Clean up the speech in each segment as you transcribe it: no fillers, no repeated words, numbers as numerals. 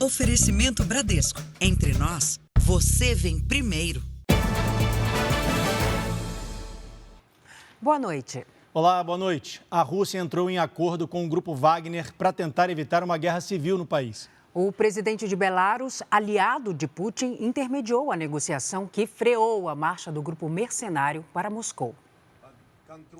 Oferecimento Bradesco. Entre nós, você vem primeiro. Boa noite. Olá, boa noite. A Rússia entrou em acordo com o grupo Wagner para tentar evitar uma guerra civil no país. O presidente de Belarus, aliado de Putin, intermediou a negociação que freou a marcha do grupo mercenário para Moscou.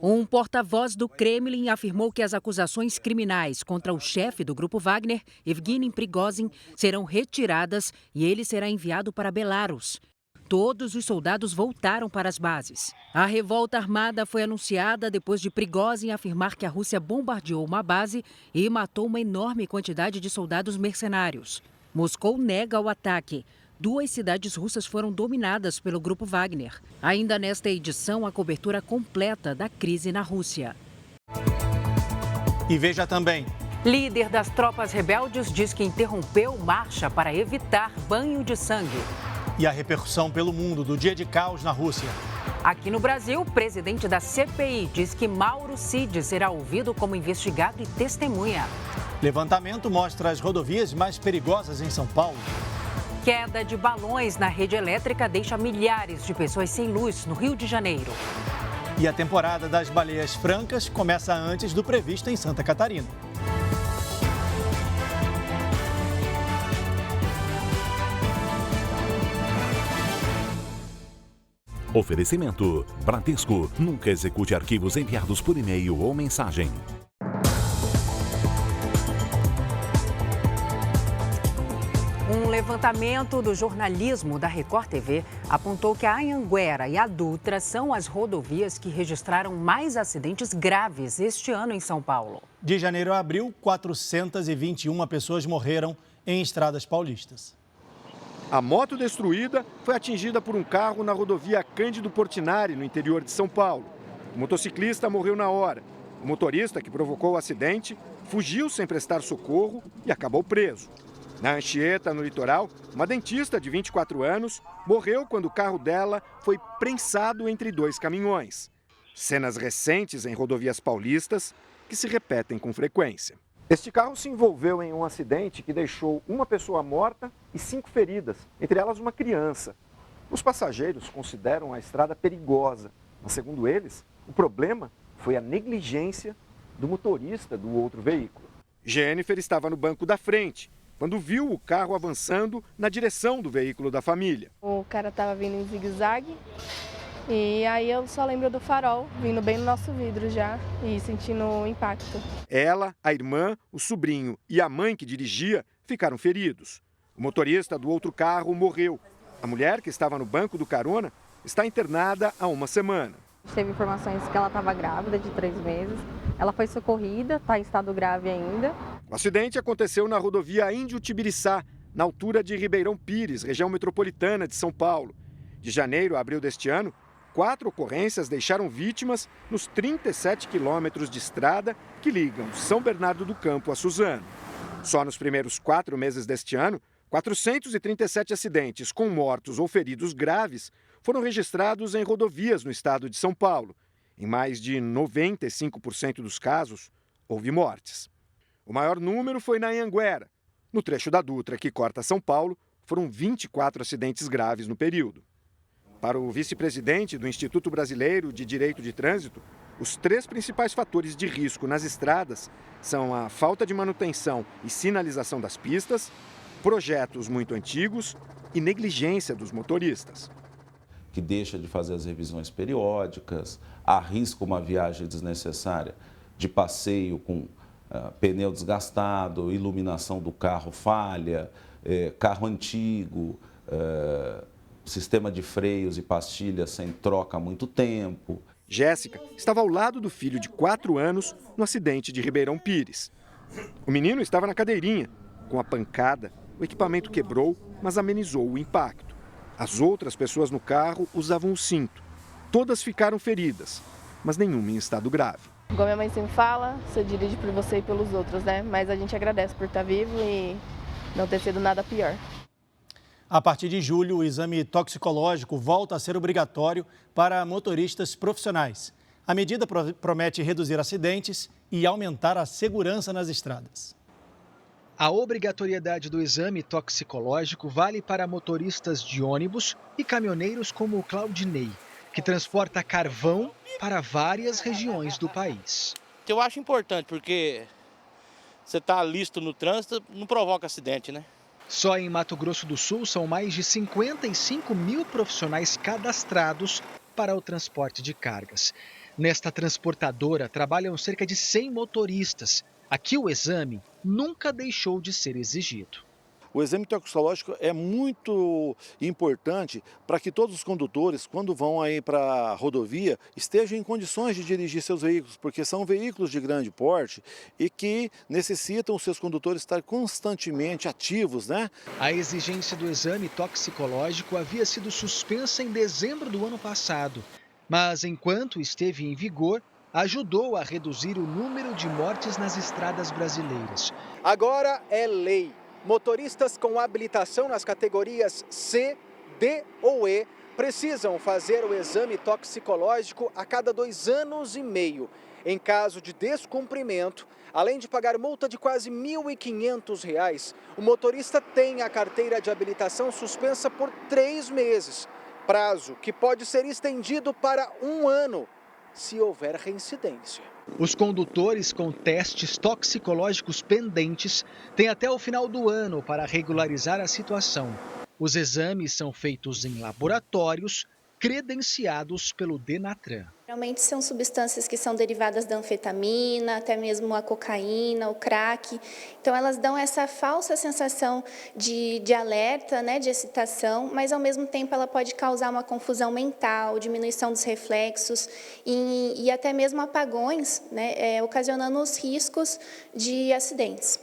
Um porta-voz do Kremlin afirmou que as acusações criminais contra o chefe do grupo Wagner, Evgeny Prigozhin, serão retiradas e ele será enviado para Belarus. Todos os soldados voltaram para as bases. A revolta armada foi anunciada depois de Prigozhin afirmar que a Rússia bombardeou uma base e matou uma enorme quantidade de soldados mercenários. Moscou nega o ataque. 2 cidades russas foram dominadas pelo grupo Wagner. Ainda nesta edição, a cobertura completa da crise na Rússia. E veja também. Líder das tropas rebeldes diz que interrompeu marcha para evitar banho de sangue. E a repercussão pelo mundo do dia de caos na Rússia. Aqui no Brasil, o presidente da CPI diz que Mauro Cid será ouvido como investigado e testemunha. Levantamento mostra as rodovias mais perigosas em São Paulo. Queda de balões na rede elétrica deixa milhares de pessoas sem luz no Rio de Janeiro. E a temporada das baleias francas começa antes do previsto em Santa Catarina. Oferecimento: Bradesco. Nunca execute arquivos enviados por e-mail ou mensagem. Um levantamento do jornalismo da Record TV apontou que a Anhanguera e a Dutra são as rodovias que registraram mais acidentes graves este ano em São Paulo. De janeiro a abril, 421 pessoas morreram em estradas paulistas. A moto destruída foi atingida por um carro na rodovia Cândido Portinari, no interior de São Paulo. O motociclista morreu na hora. O motorista, que provocou o acidente, fugiu sem prestar socorro e acabou preso. Na Anchieta, no litoral, uma dentista de 24 anos morreu quando o carro dela foi prensado entre 2 caminhões. Cenas recentes em rodovias paulistas que se repetem com frequência. Este carro se envolveu em um acidente que deixou uma pessoa morta e 5 feridas, entre elas uma criança. Os passageiros consideram a estrada perigosa, mas segundo eles, o problema foi a negligência do motorista do outro veículo. Jennifer estava no banco da frente, quando viu o carro avançando na direção do veículo da família. O cara estava vindo em zigue-zague e aí eu só lembro do farol vindo bem no nosso vidro já e sentindo o impacto. Ela, a irmã, o sobrinho e a mãe que dirigia ficaram feridos. O motorista do outro carro morreu. A mulher que estava no banco do carona está internada há uma semana. Teve informações que ela estava grávida de 3 meses. Ela foi socorrida, está em estado grave ainda. O acidente aconteceu na rodovia Índio-Tibiriçá, na altura de Ribeirão Pires, região metropolitana de São Paulo. De janeiro a abril deste ano, 4 ocorrências deixaram vítimas nos 37 quilômetros de estrada que ligam São Bernardo do Campo a Suzano. Só nos primeiros 4 meses deste ano, 437 acidentes com mortos ou feridos graves foram registrados em rodovias no estado de São Paulo. Em mais de 95% dos casos, houve mortes. O maior número foi na Anhanguera. No trecho da Dutra, que corta São Paulo, foram 24 acidentes graves no período. Para o vice-presidente do Instituto Brasileiro de Direito de Trânsito, os 3 principais fatores de risco nas estradas são a falta de manutenção e sinalização das pistas, projetos muito antigos e negligência dos motoristas. Que deixa de fazer as revisões periódicas, arrisca uma viagem desnecessária de passeio com pneu desgastado, iluminação do carro falha, carro antigo, sistema de freios e pastilhas sem troca há muito tempo. Jéssica estava ao lado do filho de 4 anos no acidente de Ribeirão Pires. O menino estava na cadeirinha. Com a pancada, o equipamento quebrou, mas amenizou o impacto. As outras pessoas no carro usavam o cinto. Todas ficaram feridas, mas nenhuma em estado grave. Igual minha mãe sempre fala, você dirige por você e pelos outros, né? Mas a gente agradece por estar vivo e não ter sido nada pior. A partir de julho, o exame toxicológico volta a ser obrigatório para motoristas profissionais. A medida promete reduzir acidentes e aumentar a segurança nas estradas. A obrigatoriedade do exame toxicológico vale para motoristas de ônibus e caminhoneiros como o Claudinei, que transporta carvão para várias regiões do país. Eu acho importante, porque você está listo no trânsito, não provoca acidente, né? Só em Mato Grosso do Sul são mais de 55 mil profissionais cadastrados para o transporte de cargas. Nesta transportadora trabalham cerca de 100 motoristas. Aqui o exame nunca deixou de ser exigido. O exame toxicológico é muito importante para que todos os condutores, quando vão aí para a rodovia, estejam em condições de dirigir seus veículos, porque são veículos de grande porte e que necessitam os seus condutores estar constantemente ativos, né? A exigência do exame toxicológico havia sido suspensa em dezembro do ano passado, mas enquanto esteve em vigor, ajudou a reduzir o número de mortes nas estradas brasileiras. Agora é lei. Motoristas com habilitação nas categorias C, D ou E precisam fazer o exame toxicológico a cada 2 anos e meio. Em caso de descumprimento, além de pagar multa de quase R$ 1.500, o motorista tem a carteira de habilitação suspensa por 3 meses, prazo que pode ser estendido para 1 ano, se houver reincidência. Os condutores com testes toxicológicos pendentes têm até o final do ano para regularizar a situação. Os exames são feitos em laboratórios credenciados pelo Denatran. Geralmente são substâncias que são derivadas da anfetamina, até mesmo a cocaína, o crack. Então elas dão essa falsa sensação de alerta, né, de excitação, mas ao mesmo tempo ela pode causar uma confusão mental, diminuição dos reflexos e até mesmo apagões, né, ocasionando os riscos de acidentes.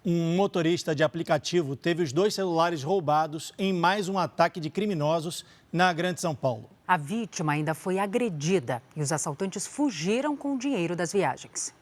Um motorista de aplicativo teve os 2 celulares roubados em mais um ataque de criminosos na Grande São Paulo. A vítima ainda foi agredida e os assaltantes fugiram com o dinheiro das viagens.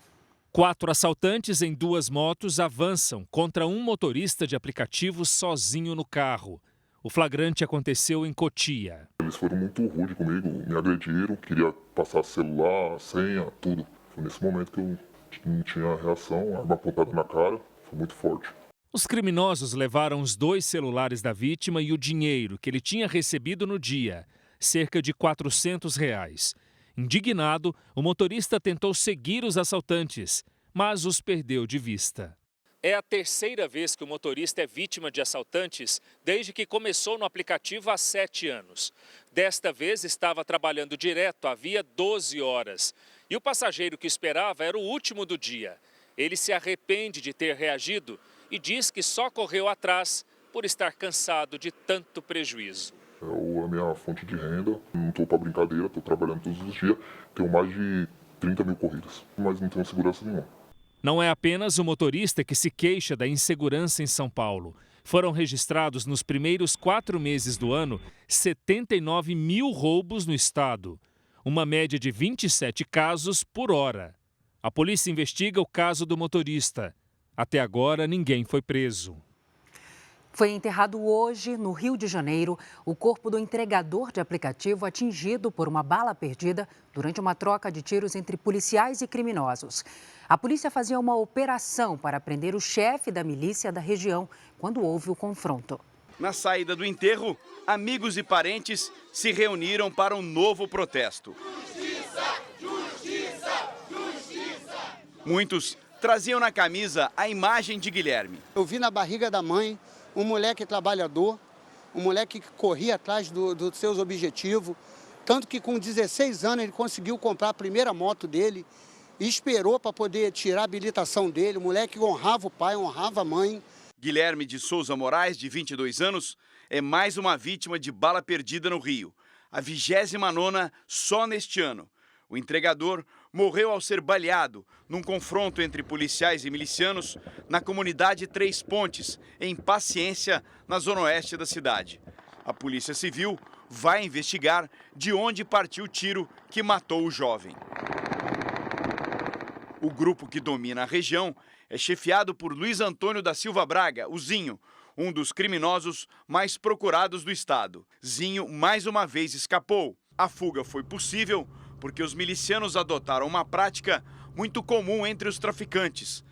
4 assaltantes em 2 motos avançam contra um motorista de aplicativo sozinho no carro. O flagrante aconteceu em Cotia. Eles foram muito rudes comigo, me agrediram, queria passar celular, senha, tudo. Foi nesse momento que eu não tinha reação, arma apontada na cara. Muito forte. Os criminosos levaram os 2 celulares da vítima e o dinheiro que ele tinha recebido no dia, cerca de R$ 400. Indignado, o motorista tentou seguir os assaltantes, mas os perdeu de vista. É a 3ª vez que o motorista é vítima de assaltantes desde que começou no aplicativo há 7 anos. Desta vez estava trabalhando direto havia 12 horas. E o passageiro que esperava era o último do dia. Ele se arrepende de ter reagido e diz que só correu atrás por estar cansado de tanto prejuízo. É a minha fonte de renda, não estou para brincadeira, estou trabalhando todos os dias, tenho mais de 30 mil corridas, mas não tenho segurança nenhuma. Não é apenas o motorista que se queixa da insegurança em São Paulo. Foram registrados nos primeiros 4 meses do ano 79 mil roubos no estado, uma média de 27 casos por hora. A polícia investiga o caso do motorista. Até agora, ninguém foi preso. Foi enterrado hoje, no Rio de Janeiro, o corpo do entregador de aplicativo atingido por uma bala perdida durante uma troca de tiros entre policiais e criminosos. A polícia fazia uma operação para prender o chefe da milícia da região quando houve o confronto. Na saída do enterro, amigos e parentes se reuniram para um novo protesto. Justiça! Justiça! Muitos traziam na camisa a imagem de Guilherme. Eu vi na barriga da mãe um moleque trabalhador, um moleque que corria atrás dos seus objetivos, tanto que com 16 anos ele conseguiu comprar a primeira moto dele e esperou para poder tirar a habilitação dele. O moleque honrava o pai, honrava a mãe. Guilherme de Souza Moraes, de 22 anos, é mais uma vítima de bala perdida no Rio, a 29ª só neste ano. O entregador morreu ao ser baleado num confronto entre policiais e milicianos na comunidade 3 Pontes, em Paciência, na zona oeste da cidade. A Polícia Civil vai investigar de onde partiu o tiro que matou o jovem. O grupo que domina a região é chefiado por Luiz Antônio da Silva Braga, o Zinho, um dos criminosos mais procurados do estado. Zinho mais uma vez escapou. A fuga foi possível porque os milicianos adotaram uma prática muito comum entre os traficantes: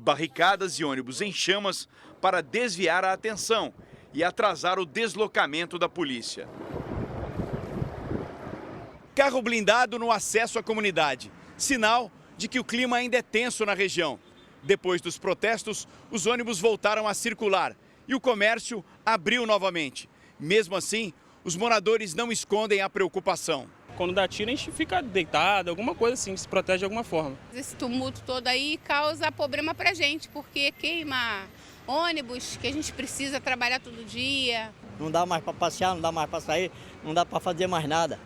barricadas e ônibus em chamas para desviar a atenção e atrasar o deslocamento da polícia. Carro blindado no acesso à comunidade, sinal de que o clima ainda é tenso na região. Depois dos protestos, os ônibus voltaram a circular e o comércio abriu novamente. Mesmo assim, os moradores não escondem a preocupação. Quando dá tiro, a gente fica deitado, alguma coisa assim, se protege de alguma forma. Esse tumulto todo aí causa problema pra gente, porque queima ônibus, que a gente precisa trabalhar todo dia. Não dá mais para passear, não dá mais para sair, não dá para fazer mais nada.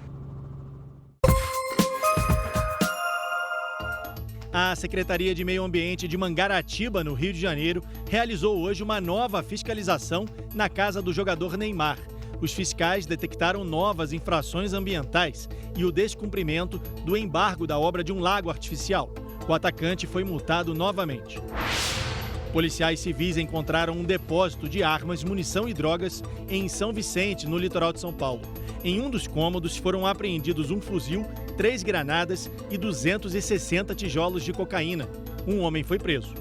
A Secretaria de Meio Ambiente de Mangaratiba, no Rio de Janeiro, realizou hoje uma nova fiscalização na casa do jogador Neymar. Os fiscais detectaram novas infrações ambientais e o descumprimento do embargo da obra de um lago artificial. O atacante foi multado novamente. Policiais civis encontraram um depósito de armas, munição e drogas em São Vicente, no litoral de São Paulo. Em um dos cômodos foram apreendidos um fuzil, 3 granadas e 260 tijolos de cocaína. Um homem foi preso.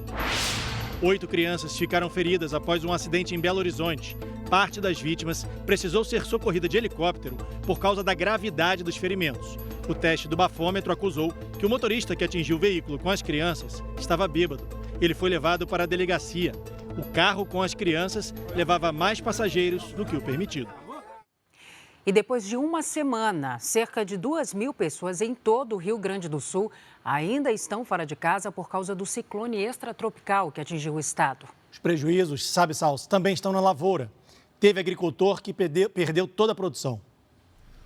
8 crianças ficaram feridas após um acidente em Belo Horizonte. Parte das vítimas precisou ser socorrida de helicóptero por causa da gravidade dos ferimentos. O teste do bafômetro acusou que o motorista que atingiu o veículo com as crianças estava bêbado. Ele foi levado para a delegacia. O carro com as crianças levava mais passageiros do que o permitido. E depois de uma semana, cerca de 2.000 pessoas em todo o Rio Grande do Sul ainda estão fora de casa por causa do ciclone extratropical que atingiu o estado. Os prejuízos, sabe, Salso, também estão na lavoura. Teve agricultor que perdeu toda a produção.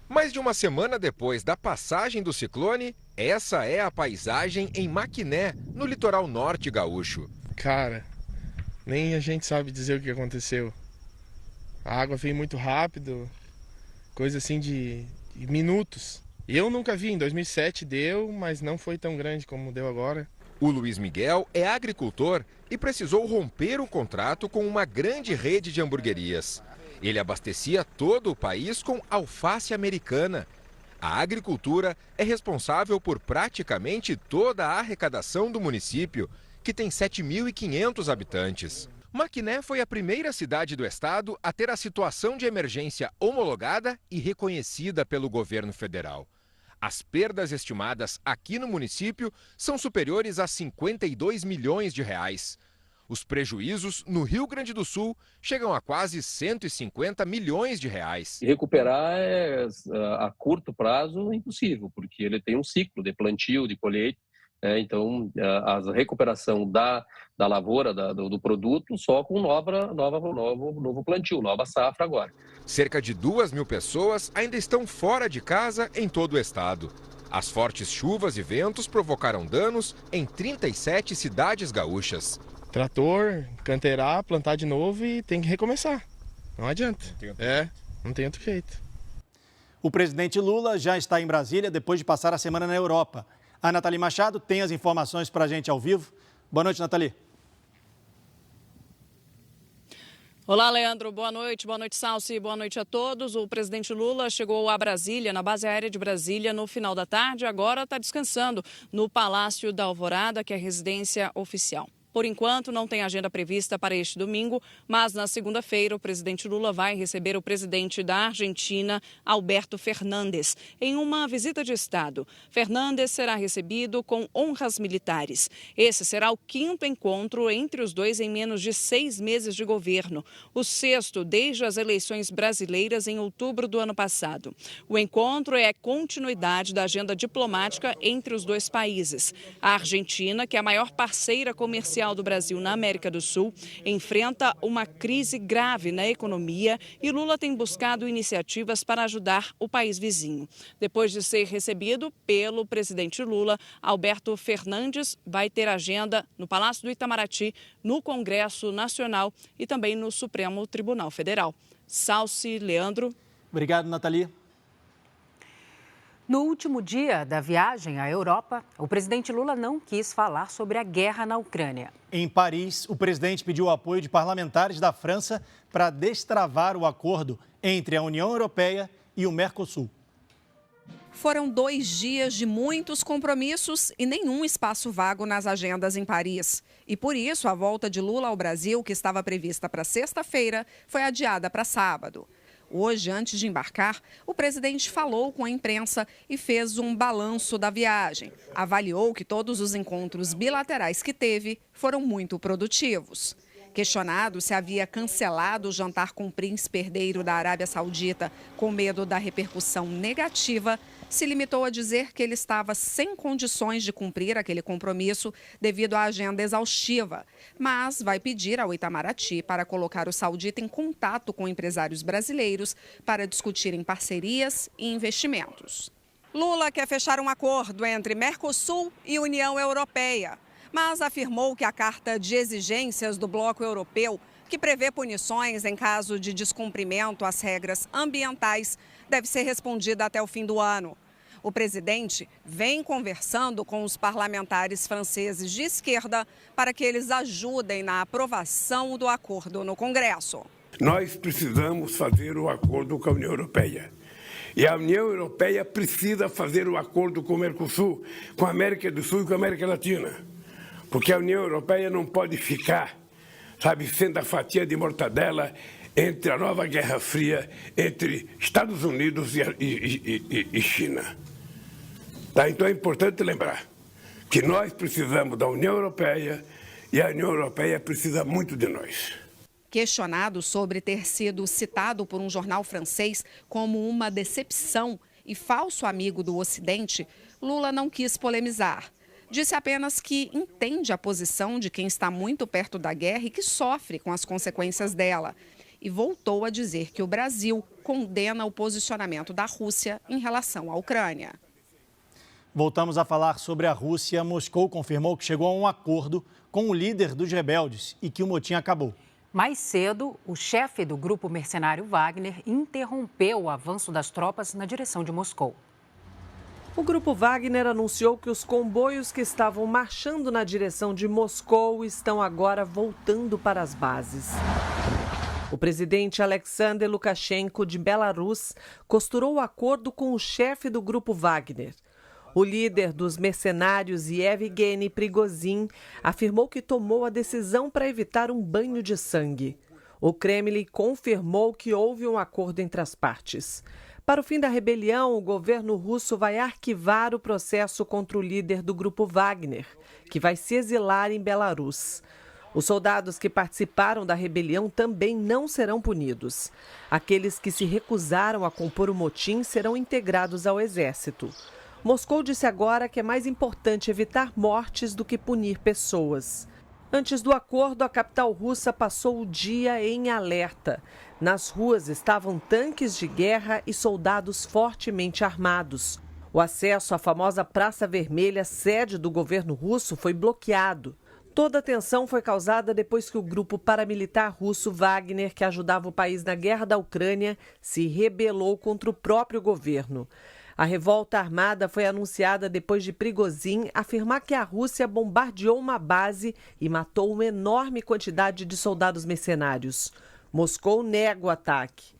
Mais de uma semana depois da passagem do ciclone, essa é a paisagem em Maquiné, no litoral norte gaúcho. Cara, nem a gente sabe dizer o que aconteceu. A água veio muito rápido, coisa assim de minutos. Eu nunca vi, em 2007 deu, mas não foi tão grande como deu agora. O Luiz Miguel é agricultor e precisou romper o contrato com uma grande rede de hamburguerias. Ele abastecia todo o país com alface americana. A agricultura é responsável por praticamente toda a arrecadação do município, que tem 7.500 habitantes. Maquiné foi a primeira cidade do estado a ter a situação de emergência homologada e reconhecida pelo governo federal. As perdas estimadas aqui no município são superiores a 52 milhões de reais. Os prejuízos no Rio Grande do Sul chegam a quase 150 milhões de reais. Recuperar a curto prazo é impossível, porque ele tem um ciclo de plantio, de colheita. Então, a recuperação da lavoura, do produto, só com novo plantio, nova safra agora. Cerca de 2.000 pessoas ainda estão fora de casa em todo o estado. As fortes chuvas e ventos provocaram danos em 37 cidades gaúchas. Trator, canteirar, plantar de novo e tem que recomeçar. Não adianta. Não tem outro jeito. O presidente Lula já está em Brasília depois de passar a semana na Europa. A Nathalie Machado tem as informações para a gente ao vivo. Boa noite, Nathalie. Olá, Leandro. Boa noite, Salsi. Boa noite a todos. O presidente Lula chegou a Brasília, na base aérea de Brasília, no final da tarde. Agora está descansando no Palácio da Alvorada, que é a residência oficial. Por enquanto, não tem agenda prevista para este domingo, mas na segunda-feira o presidente Lula vai receber o presidente da Argentina, Alberto Fernandes, em uma visita de Estado. Fernandes será recebido com honras militares. Esse será o 5º encontro entre os dois em menos de 6 meses de governo, o 6º desde as eleições brasileiras em outubro do ano passado. O encontro é continuidade da agenda diplomática entre os dois países. A Argentina, que é a maior parceira comercial do Brasil na América do Sul, enfrenta uma crise grave na economia e Lula tem buscado iniciativas para ajudar o país vizinho. Depois de ser recebido pelo presidente Lula, Alberto Fernandes vai ter agenda no Palácio do Itamaraty, no Congresso Nacional e também no Supremo Tribunal Federal. Salsi, Leandro. Obrigado, Nathalie. No último dia da viagem à Europa, o presidente Lula não quis falar sobre a guerra na Ucrânia. Em Paris, o presidente pediu o apoio de parlamentares da França para destravar o acordo entre a União Europeia e o Mercosul. Foram 2 dias de muitos compromissos e nenhum espaço vago nas agendas em Paris. E por isso, a volta de Lula ao Brasil, que estava prevista para sexta-feira, foi adiada para sábado. Hoje, antes de embarcar, o presidente falou com a imprensa e fez um balanço da viagem. Avaliou que todos os encontros bilaterais que teve foram muito produtivos. Questionado se havia cancelado o jantar com o príncipe herdeiro da Arábia Saudita com medo da repercussão negativa, se limitou a dizer que ele estava sem condições de cumprir aquele compromisso devido à agenda exaustiva, mas vai pedir ao Itamaraty para colocar o saudita em contato com empresários brasileiros para discutirem parcerias e investimentos. Lula quer fechar um acordo entre Mercosul e União Europeia, mas afirmou que a carta de exigências do bloco europeu, que prevê punições em caso de descumprimento às regras ambientais, deve ser respondida até o fim do ano. O presidente vem conversando com os parlamentares franceses de esquerda para que eles ajudem na aprovação do acordo no Congresso. Nós precisamos fazer o acordo com a União Europeia. E a União Europeia precisa fazer o acordo com o Mercosul, com a América do Sul e com a América Latina. Porque a União Europeia não pode ficar, sendo a fatia de mortadela entre a nova Guerra Fria, entre Estados Unidos e China. Tá? Então é importante lembrar que nós precisamos da União Europeia e a União Europeia precisa muito de nós. Questionado sobre ter sido citado por um jornal francês como uma decepção e falso amigo do Ocidente, Lula não quis polemizar. Disse apenas que entende a posição de quem está muito perto da guerra e que sofre com as consequências dela. E voltou a dizer que o Brasil condena o posicionamento da Rússia em relação à Ucrânia. Voltamos a falar sobre a Rússia. Moscou confirmou que chegou a um acordo com o líder dos rebeldes e que o motim acabou. Mais cedo, o chefe do grupo mercenário Wagner interrompeu o avanço das tropas na direção de Moscou. O grupo Wagner anunciou que os comboios que estavam marchando na direção de Moscou estão agora voltando para as bases. O presidente Alexander Lukashenko, de Belarus, costurou o acordo com o chefe do grupo Wagner. O líder dos mercenários, Yevgeny Prigozhin, afirmou que tomou a decisão para evitar um banho de sangue. O Kremlin confirmou que houve um acordo entre as partes. Para o fim da rebelião, o governo russo vai arquivar o processo contra o líder do grupo Wagner, que vai se exilar em Belarus. Os soldados que participaram da rebelião também não serão punidos. Aqueles que se recusaram a compor o motim serão integrados ao exército. Moscou disse agora que é mais importante evitar mortes do que punir pessoas. Antes do acordo, a capital russa passou o dia em alerta. Nas ruas estavam tanques de guerra e soldados fortemente armados. O acesso à famosa Praça Vermelha, sede do governo russo, foi bloqueado. Toda a tensão foi causada depois que o grupo paramilitar russo Wagner, que ajudava o país na guerra da Ucrânia, se rebelou contra o próprio governo. A revolta armada foi anunciada depois de Prigozhin afirmar que a Rússia bombardeou uma base e matou uma enorme quantidade de soldados mercenários. Moscou nega o ataque.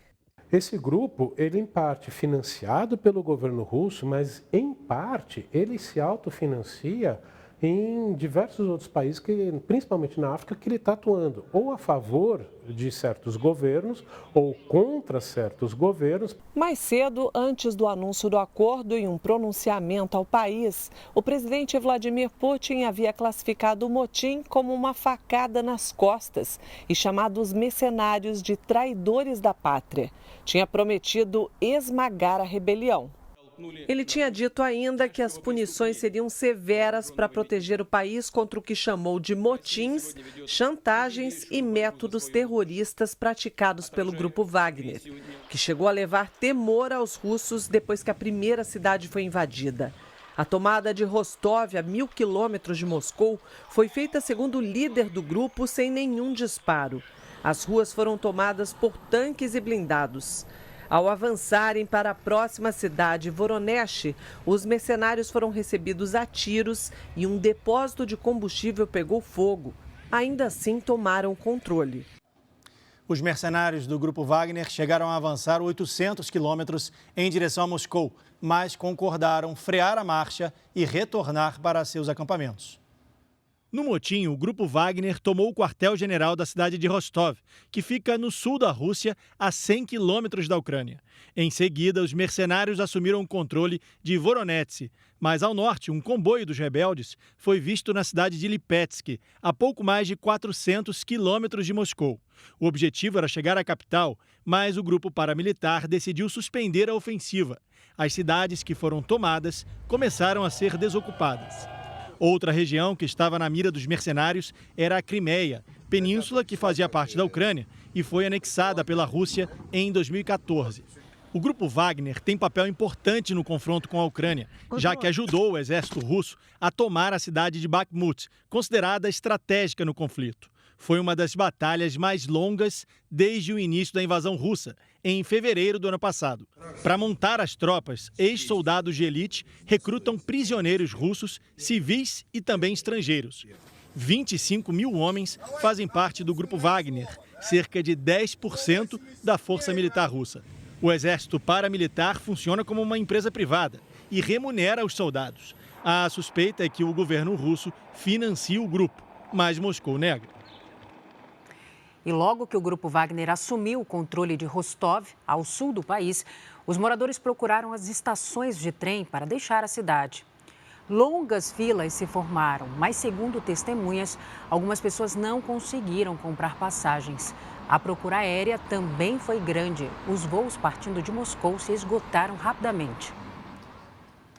Esse grupo, ele em parte financiado pelo governo russo, mas em parte ele se autofinancia em diversos outros países, principalmente na África, que ele está atuando ou a favor de certos governos ou contra certos governos. Mais cedo, antes do anúncio do acordo em um pronunciamento ao país, o presidente Vladimir Putin havia classificado o motim como uma facada nas costas e chamado os mercenários de traidores da pátria. Tinha prometido esmagar a rebelião. Ele tinha dito ainda que as punições seriam severas para proteger o país contra o que chamou de motins, chantagens e métodos terroristas praticados pelo grupo Wagner, que chegou a levar temor aos russos depois que a primeira cidade foi invadida. A tomada de Rostov, a 1.000 quilômetros de Moscou, foi feita segundo o líder do grupo sem nenhum disparo. As ruas foram tomadas por tanques e blindados. Ao avançarem para a próxima cidade, Voronezh, os mercenários foram recebidos a tiros e um depósito de combustível pegou fogo. Ainda assim, tomaram o controle. Os mercenários do Grupo Wagner chegaram a avançar 800 quilômetros em direção a Moscou, mas concordaram frear a marcha e retornar para seus acampamentos. No motim, o Grupo Wagner tomou o quartel-general da cidade de Rostov, que fica no sul da Rússia, a 100 quilômetros da Ucrânia. Em seguida, os mercenários assumiram o controle de Voronezh, mas ao norte, um comboio dos rebeldes foi visto na cidade de Lipetsk, a pouco mais de 400 quilômetros de Moscou. O objetivo era chegar à capital, mas o grupo paramilitar decidiu suspender a ofensiva. As cidades que foram tomadas começaram a ser desocupadas. Outra região que estava na mira dos mercenários era a Crimeia, península que fazia parte da Ucrânia e foi anexada pela Rússia em 2014. O Grupo Wagner tem papel importante no confronto com a Ucrânia, já que ajudou o exército russo a tomar a cidade de Bakhmut, considerada estratégica no conflito. Foi uma das batalhas mais longas desde o início da invasão russa, em fevereiro do ano passado. Para montar as tropas, ex-soldados de elite recrutam prisioneiros russos, civis e também estrangeiros. 25 mil homens fazem parte do Grupo Wagner, cerca de 10% da força militar russa. O exército paramilitar funciona como uma empresa privada e remunera os soldados. A suspeita é que o governo russo financia o grupo, mas Moscou nega. E logo que o Grupo Wagner assumiu o controle de Rostov, ao sul do país, os moradores procuraram as estações de trem para deixar a cidade. Longas filas se formaram, mas, segundo testemunhas, algumas pessoas não conseguiram comprar passagens. A procura aérea também foi grande. Os voos partindo de Moscou se esgotaram rapidamente.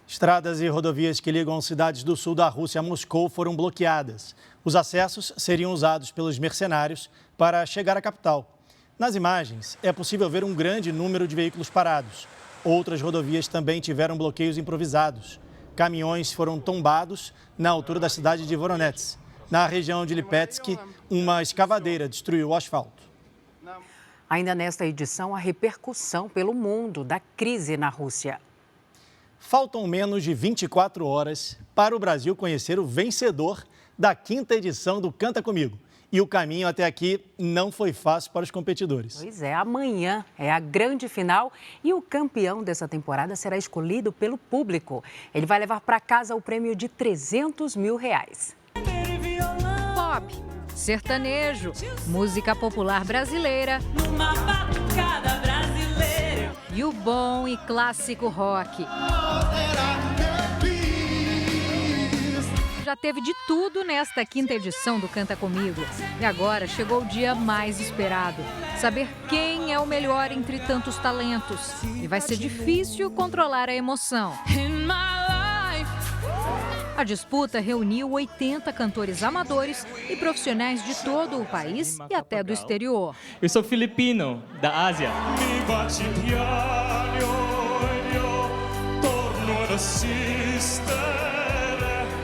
Estradas e rodovias que ligam cidades do sul da Rússia a Moscou foram bloqueadas. Os acessos seriam usados pelos mercenários para chegar à capital. Nas imagens, é possível ver um grande número de veículos parados. Outras rodovias também tiveram bloqueios improvisados. Caminhões foram tombados na altura da cidade de Voronezh. Na região de Lipetsk, uma escavadeira destruiu o asfalto. Ainda nesta edição, a repercussão pelo mundo da crise na Rússia. Faltam menos de 24 horas para o Brasil conhecer o vencedor da 5ª edição do Canta Comigo. E o caminho até aqui não foi fácil para os competidores. Pois é, amanhã é a grande final e o campeão dessa temporada será escolhido pelo público. Ele vai levar para casa o prêmio de R$300 mil. Pop, sertanejo, música popular brasileira e o bom e clássico rock. Já teve de tudo nesta 5ª edição do Canta Comigo. E agora chegou o dia mais esperado. Saber quem é o melhor entre tantos talentos. E vai ser difícil controlar a emoção. A disputa reuniu 80 cantores amadores e profissionais de todo o país e até do exterior. Eu sou filipino, da Ásia.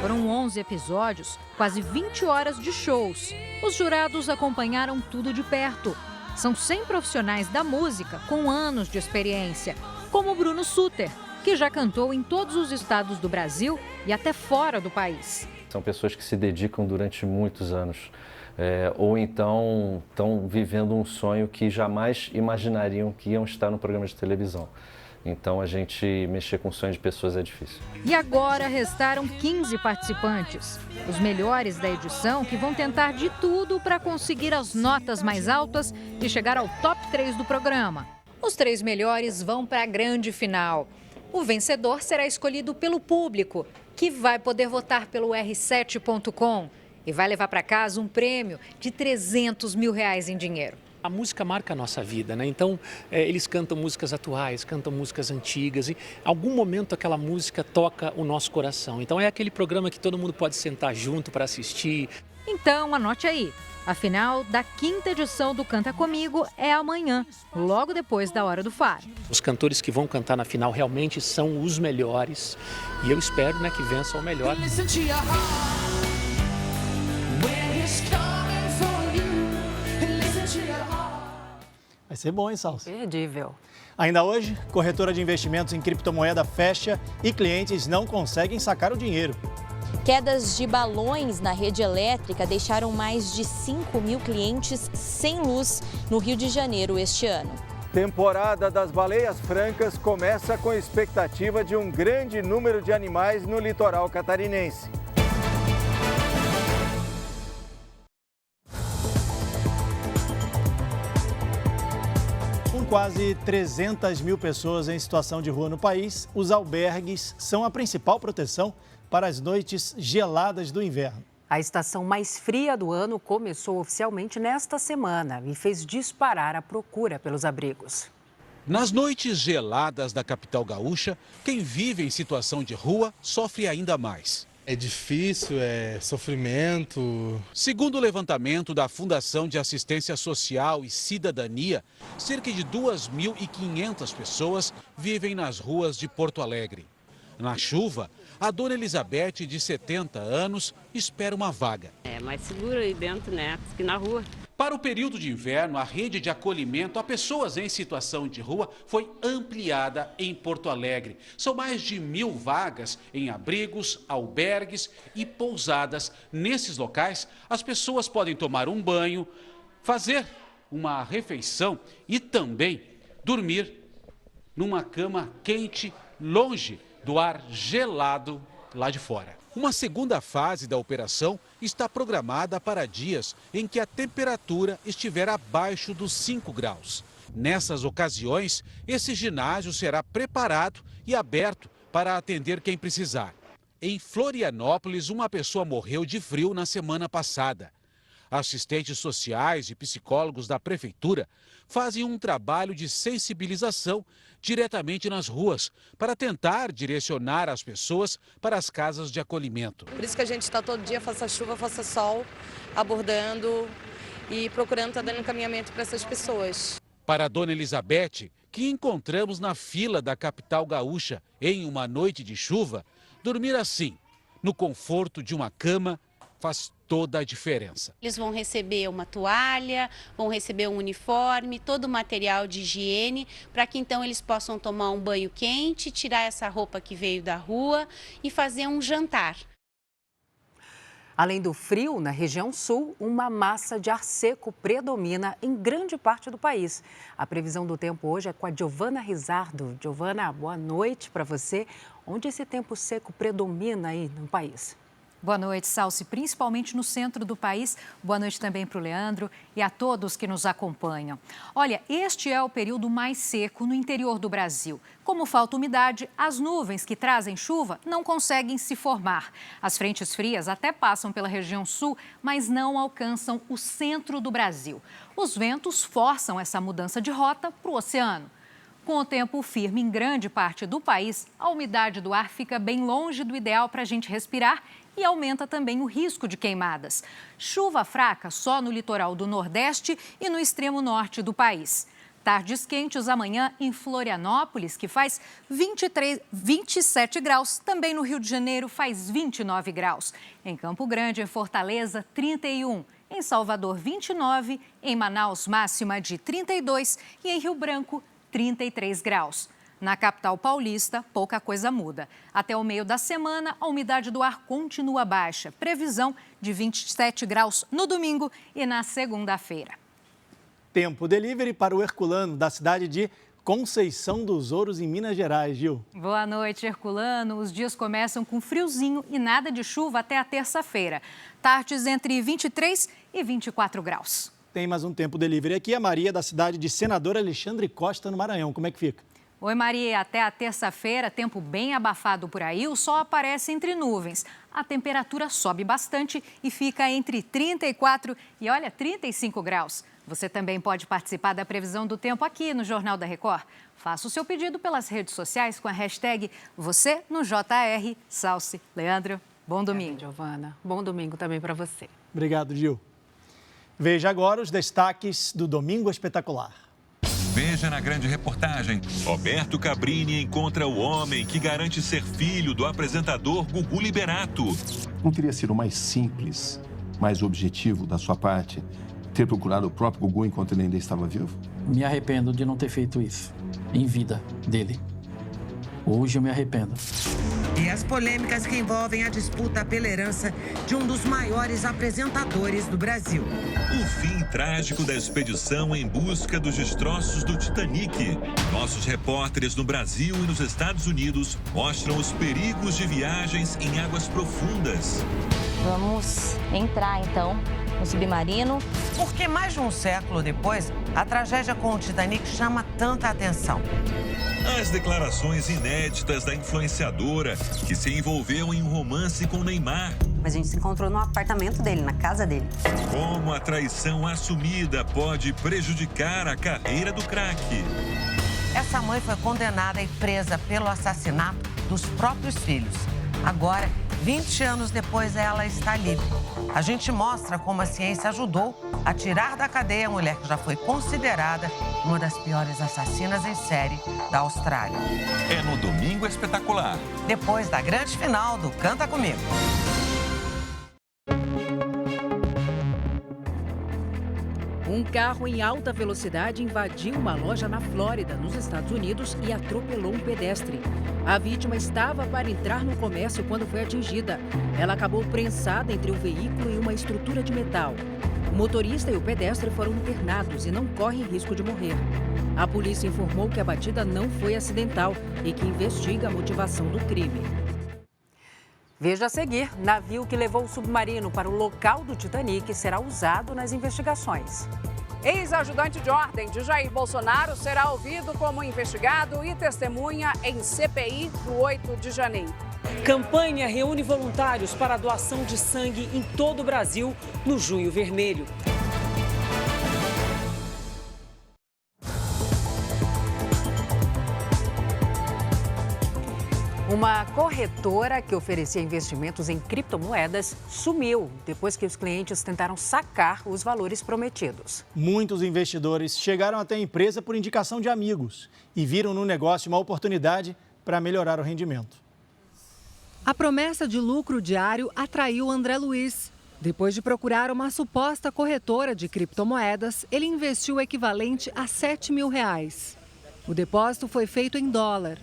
Foram 11 episódios, quase 20 horas de shows. Os jurados acompanharam tudo de perto. São 100 profissionais da música com anos de experiência, como Bruno Sutter, que já cantou em todos os estados do Brasil e até fora do país. São pessoas que se dedicam durante muitos anos, ou então estão vivendo um sonho que jamais imaginariam que iam estar no programa de televisão. Então, a gente mexer com sonhos de pessoas é difícil. E agora restaram 15 participantes. Os melhores da edição que vão tentar de tudo para conseguir as notas mais altas e chegar ao top 3 do programa. Os 3 melhores vão para a grande final. O vencedor será escolhido pelo público, que vai poder votar pelo r7.com e vai levar para casa um prêmio de R$300 mil em dinheiro. A música marca a nossa vida, né? Então, eles cantam músicas atuais, cantam músicas antigas e em algum momento aquela música toca o nosso coração. Então, é aquele programa que todo mundo pode sentar junto para assistir. Então, anote aí. A final da 5ª edição do Canta Comigo é amanhã, logo depois da Hora do Faro. Os cantores que vão cantar na final realmente são os melhores e eu espero, né, que vençam o melhor. Vai ser bom, hein, Salsa? Imperdível. Ainda hoje, corretora de investimentos em criptomoeda fecha e clientes não conseguem sacar o dinheiro. Quedas de balões na rede elétrica deixaram mais de 5.000 clientes sem luz no Rio de Janeiro este ano. Temporada das baleias francas começa com a expectativa de um grande número de animais no litoral catarinense. Com quase 300 mil pessoas em situação de rua no país, os albergues são a principal proteção para as noites geladas do inverno. A estação mais fria do ano começou oficialmente nesta semana e fez disparar a procura pelos abrigos. Nas noites geladas da capital gaúcha, quem vive em situação de rua sofre ainda mais. É difícil, é sofrimento. Segundo o levantamento da Fundação de Assistência Social e Cidadania, cerca de 2.500 pessoas vivem nas ruas de Porto Alegre. Na chuva, a dona Elizabeth, de 70 anos, espera uma vaga. É mais seguro aí dentro, né, que na rua. Para o período de inverno, a rede de acolhimento a pessoas em situação de rua foi ampliada em Porto Alegre. São mais de 1.000 vagas em abrigos, albergues e pousadas. Nesses locais, as pessoas podem tomar um banho, fazer uma refeição e também dormir numa cama quente, longe do ar gelado lá de fora. Uma segunda fase da operação está programada para dias em que a temperatura estiver abaixo dos 5 graus. Nessas ocasiões, esse ginásio será preparado e aberto para atender quem precisar. Em Florianópolis, uma pessoa morreu de frio na semana passada. Assistentes sociais e psicólogos da prefeitura fazem um trabalho de sensibilização diretamente nas ruas para tentar direcionar as pessoas para as casas de acolhimento. Por isso que a gente está todo dia, faça chuva, faça sol, abordando e procurando estar dando encaminhamento para essas pessoas. Para a dona Elizabeth, que encontramos na fila da capital gaúcha em uma noite de chuva, dormir assim, no conforto de uma cama, faz toda a diferença. Eles vão receber uma toalha, vão receber um uniforme, todo o material de higiene, para que então eles possam tomar um banho quente, tirar essa roupa que veio da rua e fazer um jantar. Além do frio, na região sul, uma massa de ar seco predomina em grande parte do país. A previsão do tempo hoje é com a Giovana Rizardo. Giovana, boa noite para você. Onde esse tempo seco predomina aí no país? Boa noite, Salsi, principalmente no centro do país. Boa noite também para o Leandro e a todos que nos acompanham. Olha, este é o período mais seco no interior do Brasil. Como falta umidade, as nuvens que trazem chuva não conseguem se formar. As frentes frias até passam pela região sul, mas não alcançam o centro do Brasil. Os ventos forçam essa mudança de rota para o oceano. Com o tempo firme em grande parte do país, a umidade do ar fica bem longe do ideal para a gente respirar e aumenta também o risco de queimadas. Chuva fraca só no litoral do Nordeste e no extremo norte do país. Tardes quentes amanhã em Florianópolis, que faz 27 graus. Também no Rio de Janeiro faz 29 graus. Em Campo Grande, em Fortaleza, 31. Em Salvador, 29. Em Manaus, máxima de 32. E em Rio Branco, 33 graus. Na capital paulista, pouca coisa muda. Até o meio da semana, a umidade do ar continua baixa. Previsão de 27 graus no domingo e na segunda-feira. Tempo delivery para o Herculano, da cidade de Conceição dos Ouros, em Minas Gerais, Gil. Boa noite, Herculano. Os dias começam com friozinho e nada de chuva até a terça-feira. Tardes entre 23 e 24 graus. Tem mais um tempo delivery aqui, a Maria, da cidade de Senador Alexandre Costa, no Maranhão. Como é que fica? Oi, Maria. Até a terça-feira, tempo bem abafado por aí, o sol aparece entre nuvens. A temperatura sobe bastante e fica entre 34 e, olha, 35 graus. Você também pode participar da previsão do tempo aqui no Jornal da Record. Faça o seu pedido pelas redes sociais com a hashtag você no JR. Salsi, Leandro, bom domingo. Giovana, bom domingo também para você. Obrigado, Gil. Veja agora os destaques do Domingo Espetacular. Veja na grande reportagem. Roberto Cabrini encontra o homem que garante ser filho do apresentador Gugu Liberato. Não teria sido mais simples, mais objetivo da sua parte, ter procurado o próprio Gugu enquanto ele ainda estava vivo? Me arrependo de não ter feito isso em vida dele. Hoje eu me arrependo. e as polêmicas que envolvem a disputa pela herança de um dos maiores apresentadores do Brasil. O fim trágico da expedição em busca dos destroços do Titanic. Nossos repórteres no Brasil e nos Estados Unidos mostram os perigos de viagens em águas profundas. Vamos entrar, então, no submarino. Porque mais de um século depois, a tragédia com o Titanic chama tanta atenção. As declarações inéditas da influenciadora que se envolveu em um romance com Neymar. Mas a gente se encontrou no apartamento dele, na casa dele. Como a traição assumida pode prejudicar a carreira do craque. Essa mãe foi condenada e presa pelo assassinato dos próprios filhos. Agora, 20 anos depois, ela está livre. A gente mostra como a ciência ajudou a tirar da cadeia a mulher que já foi considerada uma das piores assassinas em série da Austrália. É no Domingo Espetacular. Depois da grande final do Canta Comigo. Um carro em alta velocidade invadiu uma loja na Flórida, nos Estados Unidos, e atropelou um pedestre. A vítima estava para entrar no comércio quando foi atingida. Ela acabou prensada entre o veículo e uma estrutura de metal. O motorista e o pedestre foram internados e não correm risco de morrer. A polícia informou que a batida não foi acidental e que investiga a motivação do crime. Veja a seguir: navio que levou o submarino para o local do Titanic será usado nas investigações. Ex-ajudante de ordem de Jair Bolsonaro será ouvido como investigado e testemunha em CPI do 8 de janeiro. Campanha reúne voluntários para a doação de sangue em todo o Brasil no Junho Vermelho. Uma corretora que oferecia investimentos em criptomoedas sumiu depois que os clientes tentaram sacar os valores prometidos. Muitos investidores chegaram até a empresa por indicação de amigos e viram no negócio uma oportunidade para melhorar o rendimento. A promessa de lucro diário atraiu André Luiz. Depois de procurar uma suposta corretora de criptomoedas, ele investiu o equivalente a R$7 mil. O depósito foi feito em dólar.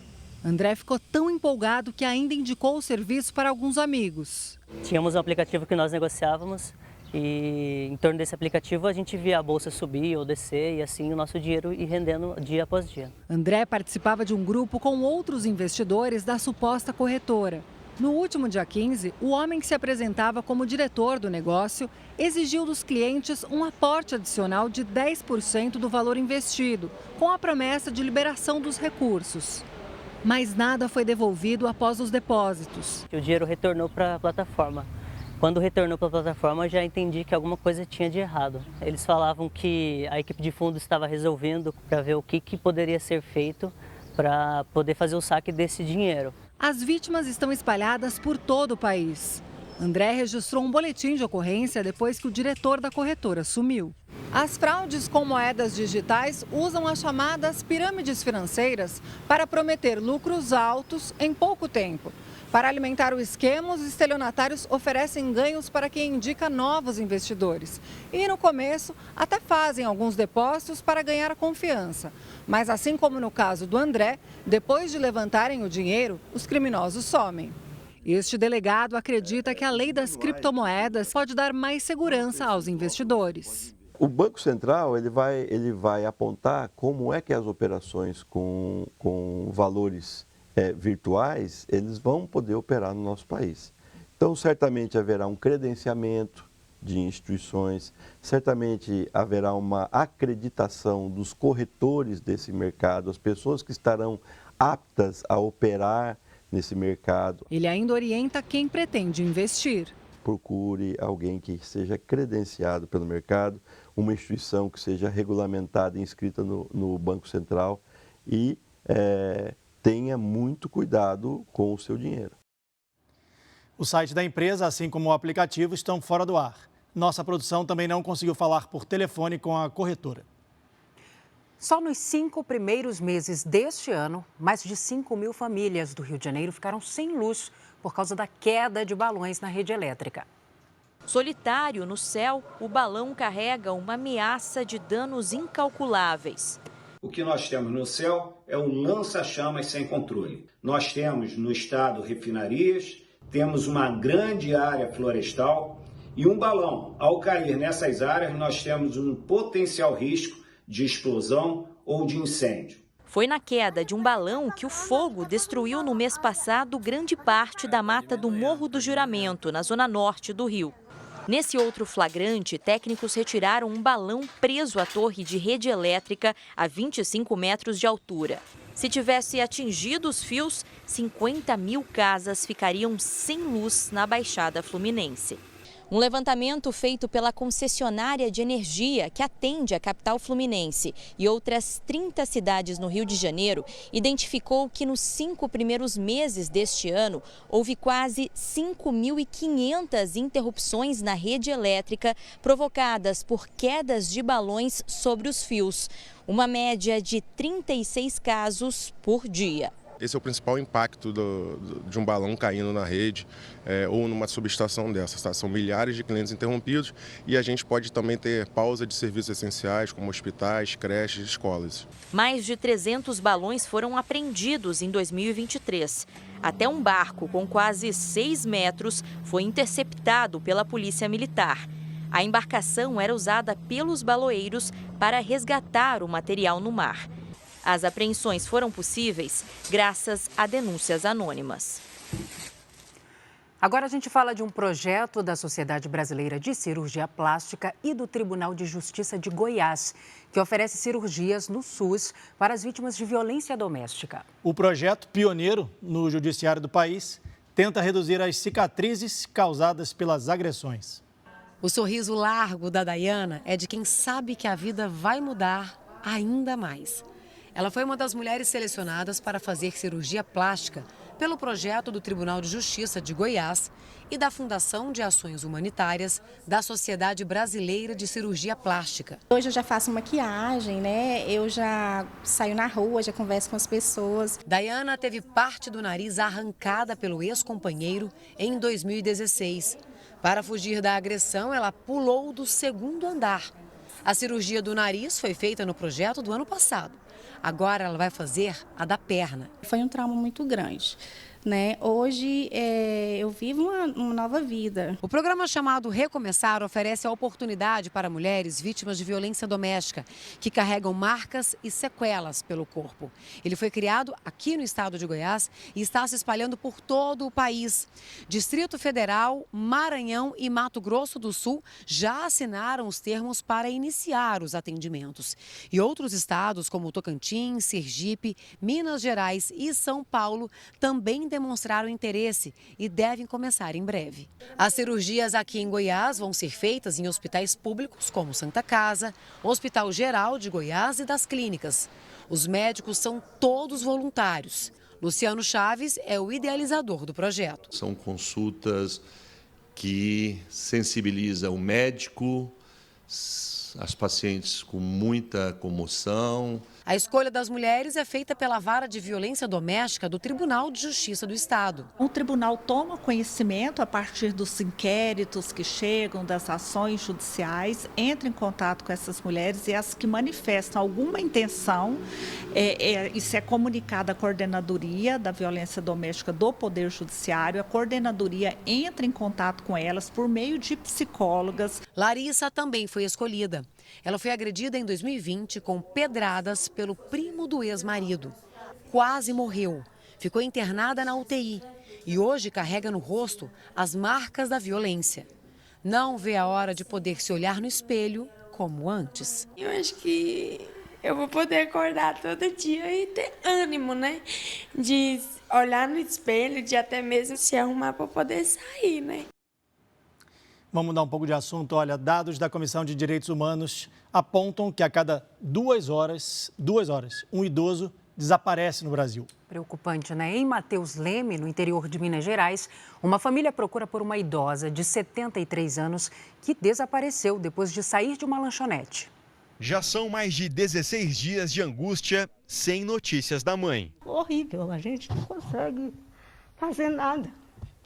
André ficou tão empolgado que ainda indicou o serviço para alguns amigos. Tínhamos um aplicativo que nós negociávamos e em torno desse aplicativo a gente via a bolsa subir ou descer e assim o nosso dinheiro ir rendendo dia após dia. André participava de um grupo com outros investidores da suposta corretora. No último dia 15, o homem que se apresentava como diretor do negócio exigiu dos clientes um aporte adicional de 10% do valor investido, com a promessa de liberação dos recursos. Mas nada foi devolvido após os depósitos. O dinheiro retornou para a plataforma. Quando retornou para a plataforma, eu já entendi que alguma coisa tinha de errado. Eles falavam que a equipe de fundo estava resolvendo para ver o que poderia ser feito para poder fazer o saque desse dinheiro. As vítimas estão espalhadas por todo o país. André registrou um boletim de ocorrência depois que o diretor da corretora sumiu. As fraudes com moedas digitais usam as chamadas pirâmides financeiras para prometer lucros altos em pouco tempo. Para alimentar o esquema, os estelionatários oferecem ganhos para quem indica novos investidores. E no começo, até fazem alguns depósitos para ganhar a confiança. Mas assim como no caso do André, depois de levantarem o dinheiro, os criminosos somem. Este delegado acredita que a lei das criptomoedas pode dar mais segurança aos investidores. O Banco Central ele vai apontar como é que as operações com valores virtuais eles vão poder operar no nosso país. Então, certamente haverá um credenciamento de instituições, certamente haverá uma acreditação dos corretores desse mercado, as pessoas que estarão aptas a operar nesse mercado. Ele ainda orienta quem pretende investir. Procure alguém que seja credenciado pelo mercado, uma instituição que seja regulamentada e inscrita no Banco Central e tenha muito cuidado com o seu dinheiro. O site da empresa, assim como o aplicativo, estão fora do ar. Nossa produção também não conseguiu falar por telefone com a corretora. Só nos 5 primeiros meses deste ano, mais de 5 mil famílias do Rio de Janeiro ficaram sem luz por causa da queda de balões na rede elétrica. Solitário no céu, o balão carrega uma ameaça de danos incalculáveis. O que nós temos no céu é um lança-chamas sem controle. Nós temos no estado refinarias, temos uma grande área florestal e um balão. Ao cair nessas áreas, nós temos um potencial risco de explosão ou de incêndio. Foi na queda de um balão que o fogo destruiu no mês passado grande parte da mata do Morro do Juramento, na zona norte do Rio. Nesse outro flagrante, técnicos retiraram um balão preso à torre de rede elétrica a 25 metros de altura. Se tivesse atingido os fios, 50 mil casas ficariam sem luz na Baixada Fluminense. Um levantamento feito pela concessionária de energia que atende a capital fluminense e outras 30 cidades no Rio de Janeiro identificou que nos 5 primeiros meses deste ano houve quase 5.500 interrupções na rede elétrica provocadas por quedas de balões sobre os fios, uma média de 36 casos por dia. Esse é o principal impacto de um balão caindo na rede ou numa subestação dessas. Tá? São milhares de clientes interrompidos e a gente pode também ter pausa de serviços essenciais, como hospitais, creches, escolas. Mais de 300 balões foram apreendidos em 2023. Até um barco com quase 6 metros foi interceptado pela Polícia Militar. A embarcação era usada pelos baloeiros para resgatar o material no mar. As apreensões foram possíveis graças a denúncias anônimas. Agora a gente fala de um projeto da Sociedade Brasileira de Cirurgia Plástica e do Tribunal de Justiça de Goiás, que oferece cirurgias no SUS para as vítimas de violência doméstica. O projeto, pioneiro no judiciário do país, tenta reduzir as cicatrizes causadas pelas agressões. O sorriso largo da Dayana é de quem sabe que a vida vai mudar ainda mais. Ela foi uma das mulheres selecionadas para fazer cirurgia plástica pelo projeto do Tribunal de Justiça de Goiás e da Fundação de Ações Humanitárias da Sociedade Brasileira de Cirurgia Plástica. Hoje eu já faço maquiagem, né? Eu já saio na rua, já converso com as pessoas. Dayana teve parte do nariz arrancada pelo ex-companheiro em 2016. Para fugir da agressão, ela pulou do 2º andar. A cirurgia do nariz foi feita no projeto do ano passado. Agora ela vai fazer a da perna. Foi um trauma muito grande, né? Hoje eu vivo uma nova vida. O programa chamado Recomeçar oferece a oportunidade para mulheres vítimas de violência doméstica que carregam marcas e sequelas pelo corpo. Ele foi criado aqui no estado de Goiás e está se espalhando por todo o país. Distrito Federal, Maranhão e Mato Grosso do Sul já assinaram os termos para iniciar os atendimentos. E outros estados, como Tocantins, Sergipe, Minas Gerais e São Paulo, também demonstraram interesse e devem começar em breve. As cirurgias aqui em Goiás vão ser feitas em hospitais públicos como Santa Casa, Hospital Geral de Goiás e das clínicas. Os médicos são todos voluntários. Luciano Chaves é o idealizador do projeto. São consultas que sensibilizam o médico, as pacientes com muita comoção. A escolha das mulheres é feita pela Vara de Violência Doméstica do Tribunal de Justiça do Estado. O tribunal toma conhecimento a partir dos inquéritos que chegam, das ações judiciais, entra em contato com essas mulheres e as que manifestam alguma intenção, isso é comunicado à Coordenadoria da Violência Doméstica do Poder Judiciário. A Coordenadoria entra em contato com elas por meio de psicólogas. Larissa também foi escolhida. Ela foi agredida em 2020 com pedradas pelo primo do ex-marido. Quase morreu. Ficou internada na UTI e hoje carrega no rosto as marcas da violência. Não vê a hora de poder se olhar no espelho como antes. Eu acho que eu vou poder acordar todo dia e ter ânimo, né? De olhar no espelho, de até mesmo se arrumar para poder sair, né? Vamos mudar um pouco de assunto. Olha, dados da Comissão de Direitos Humanos apontam que a cada 2 horas, um idoso desaparece no Brasil. Preocupante, né? Em Mateus Leme, no interior de Minas Gerais, uma família procura por uma idosa de 73 anos que desapareceu depois de sair de uma lanchonete. Já são mais de 16 dias de angústia sem notícias da mãe. Horrível, a gente não consegue fazer nada.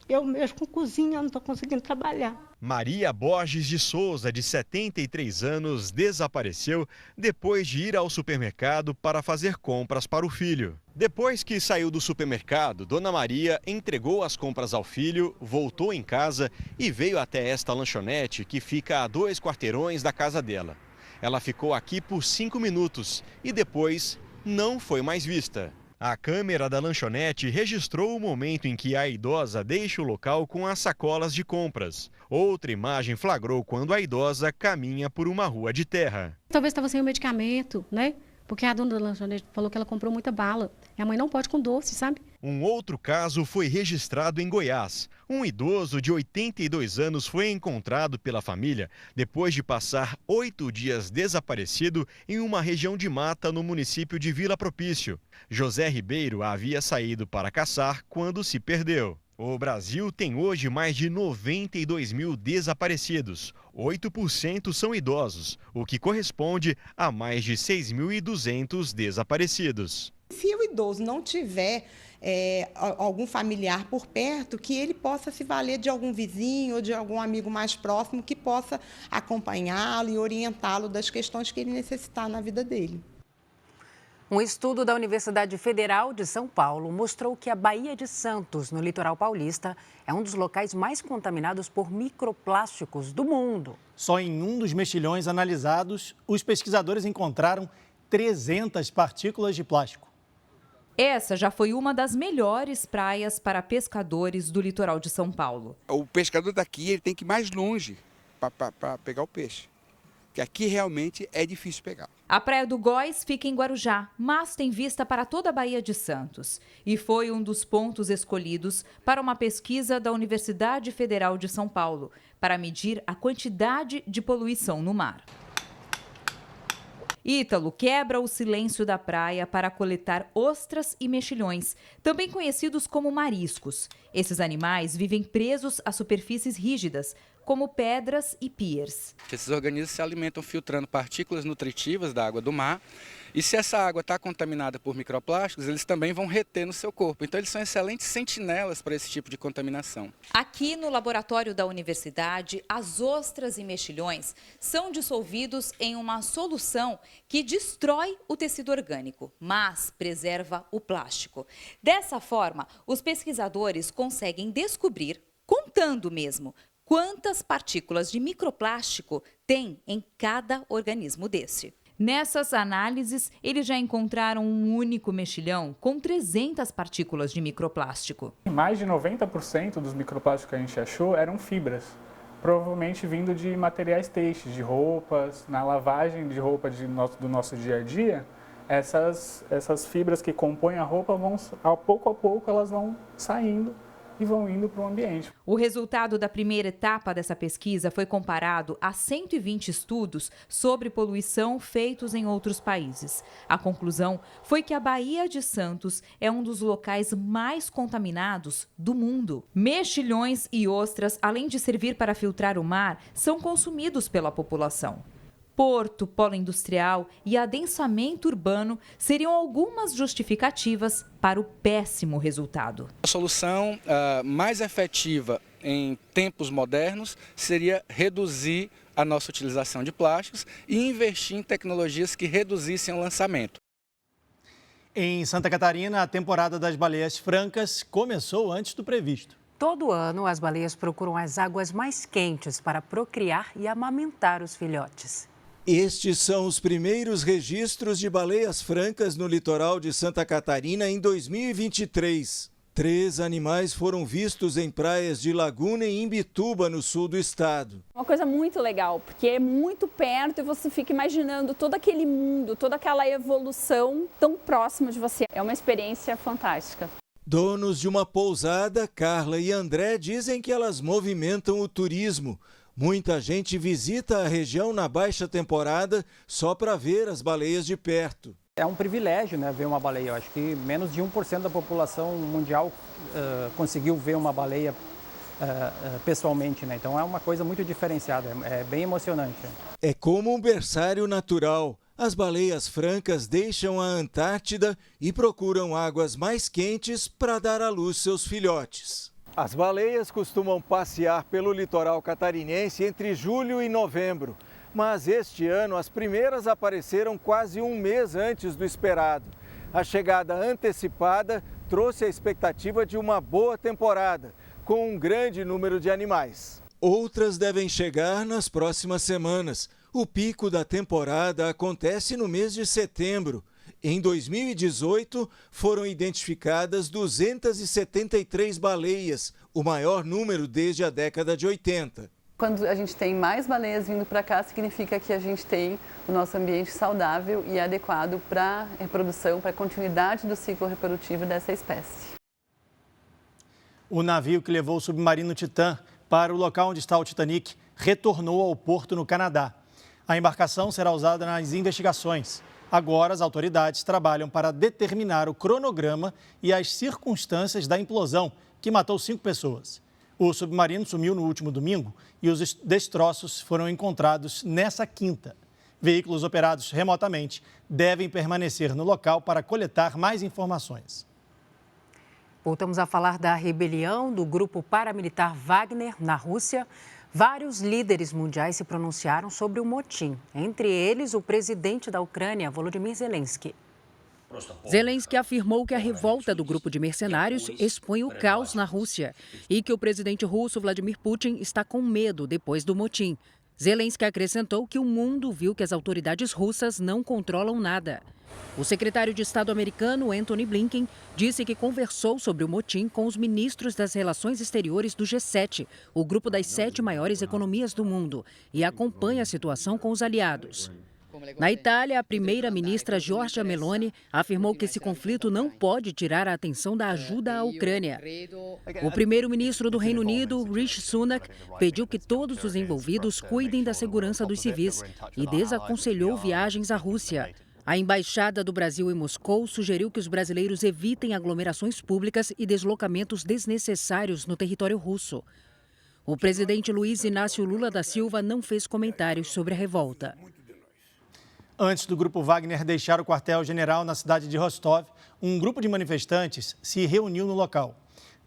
Eu mesmo com cozinha não estou conseguindo trabalhar. Maria Borges de Souza, de 73 anos, desapareceu depois de ir ao supermercado para fazer compras para o filho. Depois que saiu do supermercado, Dona Maria entregou as compras ao filho, voltou em casa e veio até esta lanchonete que fica a 2 quarteirões da casa dela. Ela ficou aqui por 5 minutos e depois não foi mais vista. A câmera da lanchonete registrou o momento em que a idosa deixa o local com as sacolas de compras. Outra imagem flagrou quando a idosa caminha por uma rua de terra. Talvez estava sem o medicamento, né? Porque a dona da lanchonete falou que ela comprou muita bala. E a mãe não pode com doce, sabe? Um outro caso foi registrado em Goiás. Um idoso de 82 anos foi encontrado pela família depois de passar 8 dias desaparecido em uma região de mata no município de Vila Propício. José Ribeiro havia saído para caçar quando se perdeu. O Brasil tem hoje mais de 92 mil desaparecidos. 8% são idosos, o que corresponde a mais de 6.200 desaparecidos. Se o idoso não tiver algum familiar por perto, que ele possa se valer de algum vizinho ou de algum amigo mais próximo que possa acompanhá-lo e orientá-lo das questões que ele necessitar na vida dele. Um estudo da Universidade Federal de São Paulo mostrou que a Baía de Santos, no litoral paulista, é um dos locais mais contaminados por microplásticos do mundo. Só em um dos mexilhões analisados, os pesquisadores encontraram 300 partículas de plástico. Essa já foi uma das melhores praias para pescadores do litoral de São Paulo. O pescador daqui ele tem que ir mais longe para pegar o peixe, que aqui realmente é difícil pegar. A Praia do Góis fica em Guarujá, mas tem vista para toda a Baía de Santos. E foi um dos pontos escolhidos para uma pesquisa da Universidade Federal de São Paulo, para medir a quantidade de poluição no mar. Ítalo quebra o silêncio da praia para coletar ostras e mexilhões, também conhecidos como mariscos. Esses animais vivem presos a superfícies rígidas, como pedras e piers. Esses organismos se alimentam filtrando partículas nutritivas da água do mar. E se essa água está contaminada por microplásticos, eles também vão reter no seu corpo. Então, eles são excelentes sentinelas para esse tipo de contaminação. Aqui no laboratório da universidade, as ostras e mexilhões são dissolvidos em uma solução que destrói o tecido orgânico, mas preserva o plástico. Dessa forma, os pesquisadores conseguem descobrir, contando mesmo, quantas partículas de microplástico tem em cada organismo desse. Nessas análises, eles já encontraram um único mexilhão com 300 partículas de microplástico. Mais de 90% dos microplásticos que a gente achou eram fibras, provavelmente vindo de materiais têxteis, de roupas, na lavagem de roupa do nosso dia a dia. Essas fibras que compõem a roupa, a pouco elas vão saindo e vão indo para o ambiente. O resultado da primeira etapa dessa pesquisa foi comparado a 120 estudos sobre poluição feitos em outros países. A conclusão foi que a Baía de Santos é um dos locais mais contaminados do mundo. Mexilhões e ostras, além de servir para filtrar o mar, são consumidos pela população. Porto, polo industrial e adensamento urbano seriam algumas justificativas para o péssimo resultado. A solução mais efetiva em tempos modernos seria reduzir a nossa utilização de plásticos e investir em tecnologias que reduzissem o lançamento. Em Santa Catarina, a temporada das baleias francas começou antes do previsto. Todo ano, as baleias procuram as águas mais quentes para procriar e amamentar os filhotes. Estes são os primeiros registros de baleias francas no litoral de Santa Catarina em 2023. 3 animais foram vistos em praias de Laguna e Imbituba, no sul do estado. Uma coisa muito legal, porque é muito perto e você fica imaginando todo aquele mundo, toda aquela evolução tão próxima de você. É uma experiência fantástica. Donos de uma pousada, Carla e André, dizem que elas movimentam o turismo. Muita gente visita a região na baixa temporada só para ver as baleias de perto. É um privilégio, né, ver uma baleia. Eu acho que menos de 1% da população mundial conseguiu ver uma baleia pessoalmente, né? Então é uma coisa muito diferenciada, é bem emocionante. É como um berçário natural. As baleias francas deixam a Antártida e procuram águas mais quentes para dar à luz seus filhotes. As baleias costumam passear pelo litoral catarinense entre julho e novembro, mas este ano as primeiras apareceram quase um mês antes do esperado. A chegada antecipada trouxe a expectativa de uma boa temporada, com um grande número de animais. Outras devem chegar nas próximas semanas. O pico da temporada acontece no mês de setembro. Em 2018, foram identificadas 273 baleias, o maior número desde a década de 80. Quando a gente tem mais baleias vindo para cá, significa que a gente tem o nosso ambiente saudável e adequado para a reprodução, para a continuidade do ciclo reprodutivo dessa espécie. O navio que levou o submarino Titã para o local onde está o Titanic retornou ao porto no Canadá. A embarcação será usada nas investigações. Agora, as autoridades trabalham para determinar o cronograma e as circunstâncias da implosão, que matou 5 pessoas. O submarino sumiu no último domingo e os destroços foram encontrados nessa quinta. Veículos operados remotamente devem permanecer no local para coletar mais informações. Voltamos a falar da rebelião do grupo paramilitar Wagner na Rússia. Vários líderes mundiais se pronunciaram sobre o motim, entre eles o presidente da Ucrânia, Volodymyr Zelensky. Zelensky afirmou que a revolta do grupo de mercenários expõe o caos na Rússia e que o presidente russo Vladimir Putin está com medo depois do motim. Zelensky acrescentou que o mundo viu que as autoridades russas não controlam nada. O secretário de Estado americano, Antony Blinken, disse que conversou sobre o motim com os ministros das Relações Exteriores do G7, o grupo das 7 maiores economias do mundo, e acompanha a situação com os aliados. Na Itália, a primeira-ministra Giorgia Meloni afirmou que esse conflito não pode tirar a atenção da ajuda à Ucrânia. O primeiro-ministro do Reino Unido, Rishi Sunak, pediu que todos os envolvidos cuidem da segurança dos civis e desaconselhou viagens à Rússia. A Embaixada do Brasil em Moscou sugeriu que os brasileiros evitem aglomerações públicas e deslocamentos desnecessários no território russo. O presidente Luiz Inácio Lula da Silva não fez comentários sobre a revolta. Antes do grupo Wagner deixar o quartel-general na cidade de Rostov, um grupo de manifestantes se reuniu no local.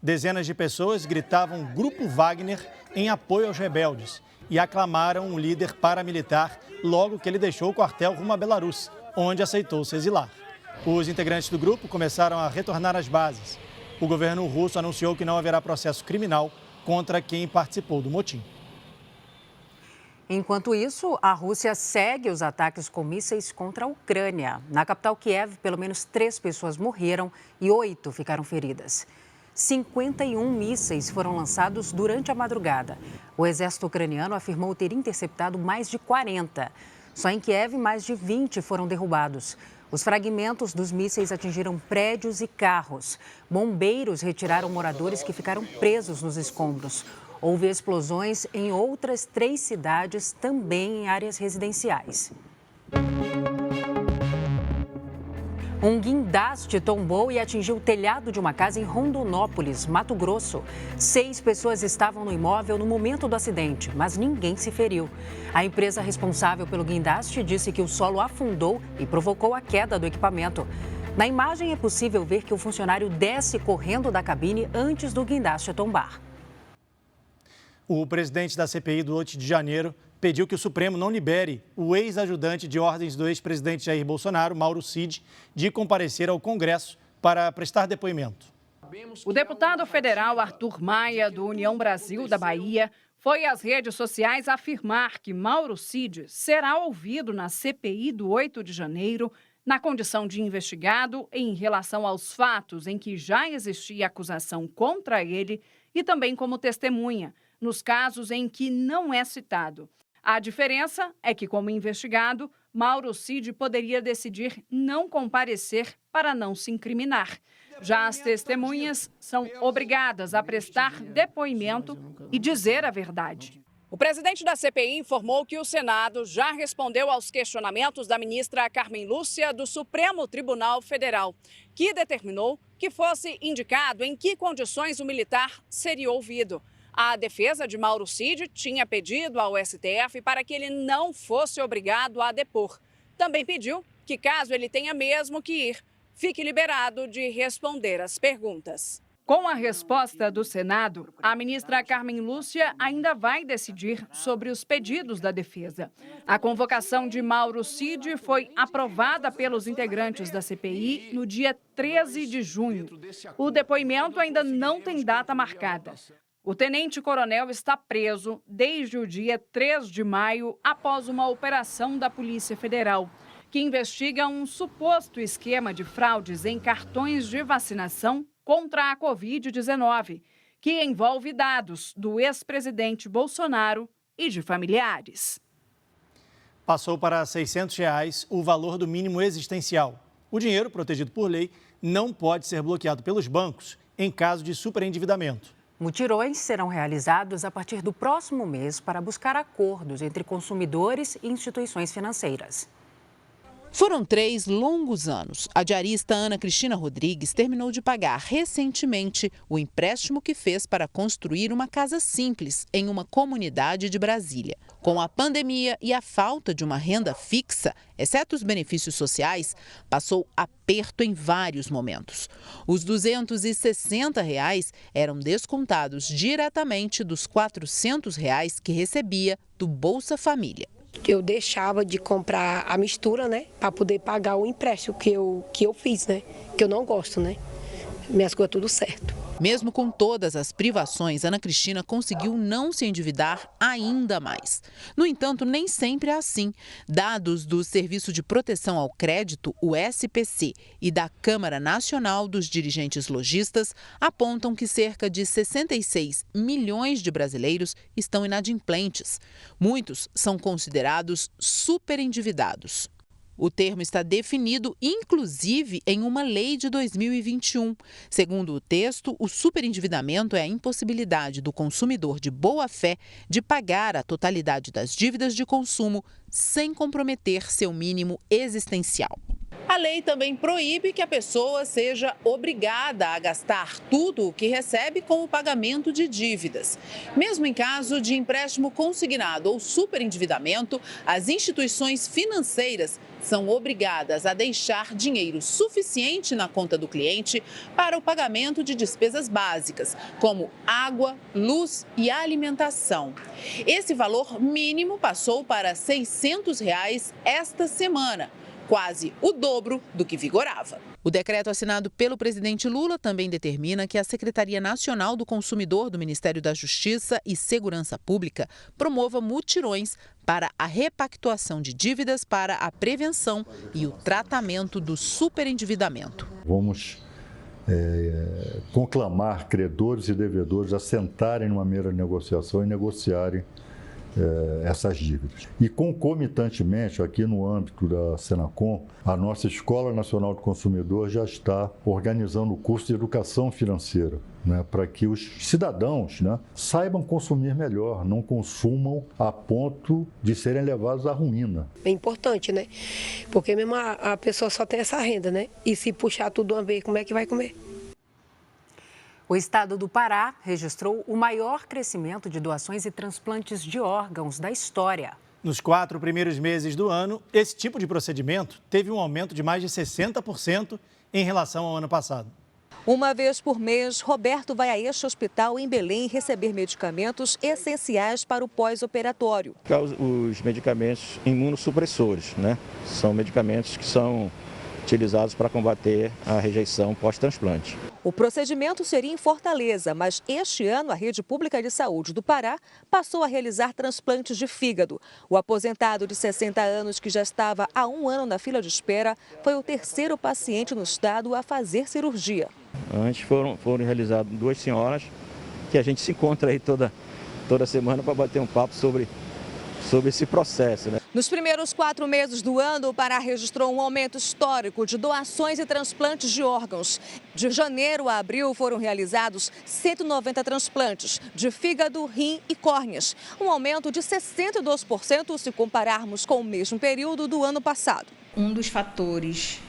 Dezenas de pessoas gritavam Grupo Wagner em apoio aos rebeldes e aclamaram o líder paramilitar logo que ele deixou o quartel rumo à Belarus, onde aceitou se exilar. Os integrantes do grupo começaram a retornar às bases. O governo russo anunciou que não haverá processo criminal contra quem participou do motim. Enquanto isso, a Rússia segue os ataques com mísseis contra a Ucrânia. Na capital Kiev, pelo menos 3 pessoas morreram e 8 ficaram feridas. 51 mísseis foram lançados durante a madrugada. O exército ucraniano afirmou ter interceptado mais de 40. Só em Kiev, mais de 20 foram derrubados. Os fragmentos dos mísseis atingiram prédios e carros. Bombeiros retiraram moradores que ficaram presos nos escombros. Houve explosões em outras 3 cidades, também em áreas residenciais. Um guindaste tombou e atingiu o telhado de uma casa em Rondonópolis, Mato Grosso. 6 pessoas estavam no imóvel no momento do acidente, mas ninguém se feriu. A empresa responsável pelo guindaste disse que o solo afundou e provocou a queda do equipamento. Na imagem é possível ver que o funcionário desce correndo da cabine antes do guindaste tombar. O presidente da CPI do 8 de janeiro pediu que o Supremo não libere o ex-ajudante de ordens do ex-presidente Jair Bolsonaro, Mauro Cid, de comparecer ao Congresso para prestar depoimento. O deputado federal Arthur Maia, do União Brasil da Bahia, foi às redes sociais afirmar que Mauro Cid será ouvido na CPI do 8 de janeiro na condição de investigado em relação aos fatos em que já existia acusação contra ele e também como testemunha, nos casos em que não é citado. A diferença é que, como investigado, Mauro Cid poderia decidir não comparecer para não se incriminar. Já as testemunhas são obrigadas a prestar depoimento e dizer a verdade. O presidente da CPI informou que o Senado já respondeu aos questionamentos da ministra Carmen Lúcia do Supremo Tribunal Federal, que determinou que fosse indicado em que condições o militar seria ouvido. A defesa de Mauro Cid tinha pedido ao STF para que ele não fosse obrigado a depor. Também pediu que, caso ele tenha mesmo que ir, fique liberado de responder às perguntas. Com a resposta do Senado, a ministra Carmen Lúcia ainda vai decidir sobre os pedidos da defesa. A convocação de Mauro Cid foi aprovada pelos integrantes da CPI no dia 13 de junho. O depoimento ainda não tem data marcada. O tenente-coronel está preso desde o dia 3 de maio, após uma operação da Polícia Federal, que investiga um suposto esquema de fraudes em cartões de vacinação contra a Covid-19, que envolve dados do ex-presidente Bolsonaro e de familiares. Passou para R$ 600 o valor do mínimo existencial. O dinheiro, protegido por lei, não pode ser bloqueado pelos bancos em caso de superendividamento. Mutirões serão realizados a partir do próximo mês para buscar acordos entre consumidores e instituições financeiras. Foram 3 longos anos. A diarista Ana Cristina Rodrigues terminou de pagar recentemente o empréstimo que fez para construir uma casa simples em uma comunidade de Brasília. Com a pandemia e a falta de uma renda fixa, exceto os benefícios sociais, passou aperto em vários momentos. Os R$ 260 eram descontados diretamente dos R$ 400 que recebia do Bolsa Família. Eu deixava de comprar a mistura, né, para poder pagar o empréstimo que eu fiz, né, que eu não gosto, né. Minhas coisas tudo certo. Mesmo com todas as privações, Ana Cristina conseguiu não se endividar ainda mais. No entanto, nem sempre é assim. Dados do Serviço de Proteção ao Crédito, o SPC, e da Câmara Nacional dos Dirigentes Lojistas apontam que cerca de 66 milhões de brasileiros estão inadimplentes. Muitos são considerados superendividados. O termo está definido, inclusive, em uma lei de 2021. Segundo o texto, o superendividamento é a impossibilidade do consumidor de boa-fé de pagar a totalidade das dívidas de consumo sem comprometer seu mínimo existencial. A lei também proíbe que a pessoa seja obrigada a gastar tudo o que recebe com o pagamento de dívidas. Mesmo em caso de empréstimo consignado ou superendividamento, as instituições financeiras são obrigadas a deixar dinheiro suficiente na conta do cliente para o pagamento de despesas básicas, como água, luz e alimentação. Esse valor mínimo passou para R$ 600 esta semana, quase o dobro do que vigorava. O decreto assinado pelo presidente Lula também determina que a Secretaria Nacional do Consumidor do Ministério da Justiça e Segurança Pública promova mutirões para a repactuação de dívidas para a prevenção e o tratamento do superendividamento. Vamos conclamar credores e devedores a sentarem numa mesa de negociação e negociarem essas dívidas. E concomitantemente, aqui no âmbito da Senacom, a nossa Escola Nacional do Consumidor já está organizando o curso de educação financeira, né, para que os cidadãos, né, saibam consumir melhor, não consumam a ponto de serem levados à ruína. É importante, né? Porque mesmo a pessoa só tem essa renda, né? E se puxar tudo uma vez, como é que vai comer? O estado do Pará registrou o maior crescimento de doações e transplantes de órgãos da história. Nos 4 primeiros meses do ano, esse tipo de procedimento teve um aumento de mais de 60% em relação ao ano passado. Uma vez por mês, Roberto vai a este hospital em Belém receber medicamentos essenciais para o pós-operatório. Os medicamentos imunossupressores, né? São medicamentos que são utilizados para combater a rejeição pós-transplante. O procedimento seria em Fortaleza, mas este ano a Rede Pública de Saúde do Pará passou a realizar transplantes de fígado. O aposentado de 60 anos, que já estava há 1 ano na fila de espera, foi o 3º paciente no estado a fazer cirurgia. Antes foram realizadas 2 senhoras, que a gente se encontra aí toda semana para bater um papo sobre esse processo, né? Nos primeiros 4 meses do ano, o Pará registrou um aumento histórico de doações e transplantes de órgãos. De janeiro a abril foram realizados 190 transplantes de fígado, rim e córneas, um aumento de 62% se compararmos com o mesmo período do ano passado. Um dos fatores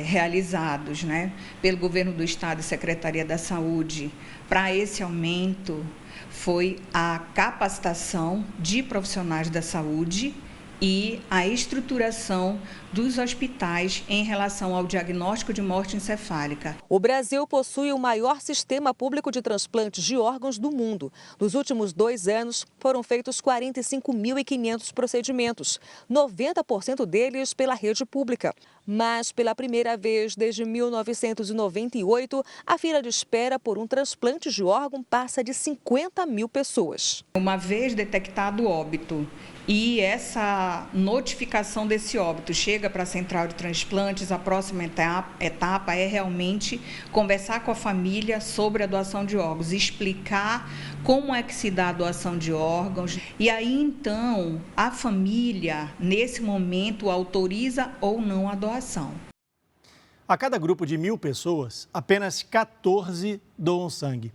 realizados, né, pelo Governo do Estado e Secretaria da Saúde para esse aumento foi a capacitação de profissionais da saúde e a estruturação dos hospitais em relação ao diagnóstico de morte encefálica. O Brasil possui o maior sistema público de transplantes de órgãos do mundo. Nos últimos 2 anos, foram feitos 45.500 procedimentos, 90% deles pela rede pública. Mas, pela primeira vez desde 1998, a fila de espera por um transplante de órgão passa de 50 mil pessoas. Uma vez detectado o óbito e essa notificação desse óbito chega para a central de transplantes, a próxima etapa é realmente conversar com a família sobre a doação de órgãos, explicar como é que se dá a doação de órgãos. E aí, então, a família, nesse momento, autoriza ou não a doação. A cada grupo de 1.000 pessoas, apenas 14 doam sangue.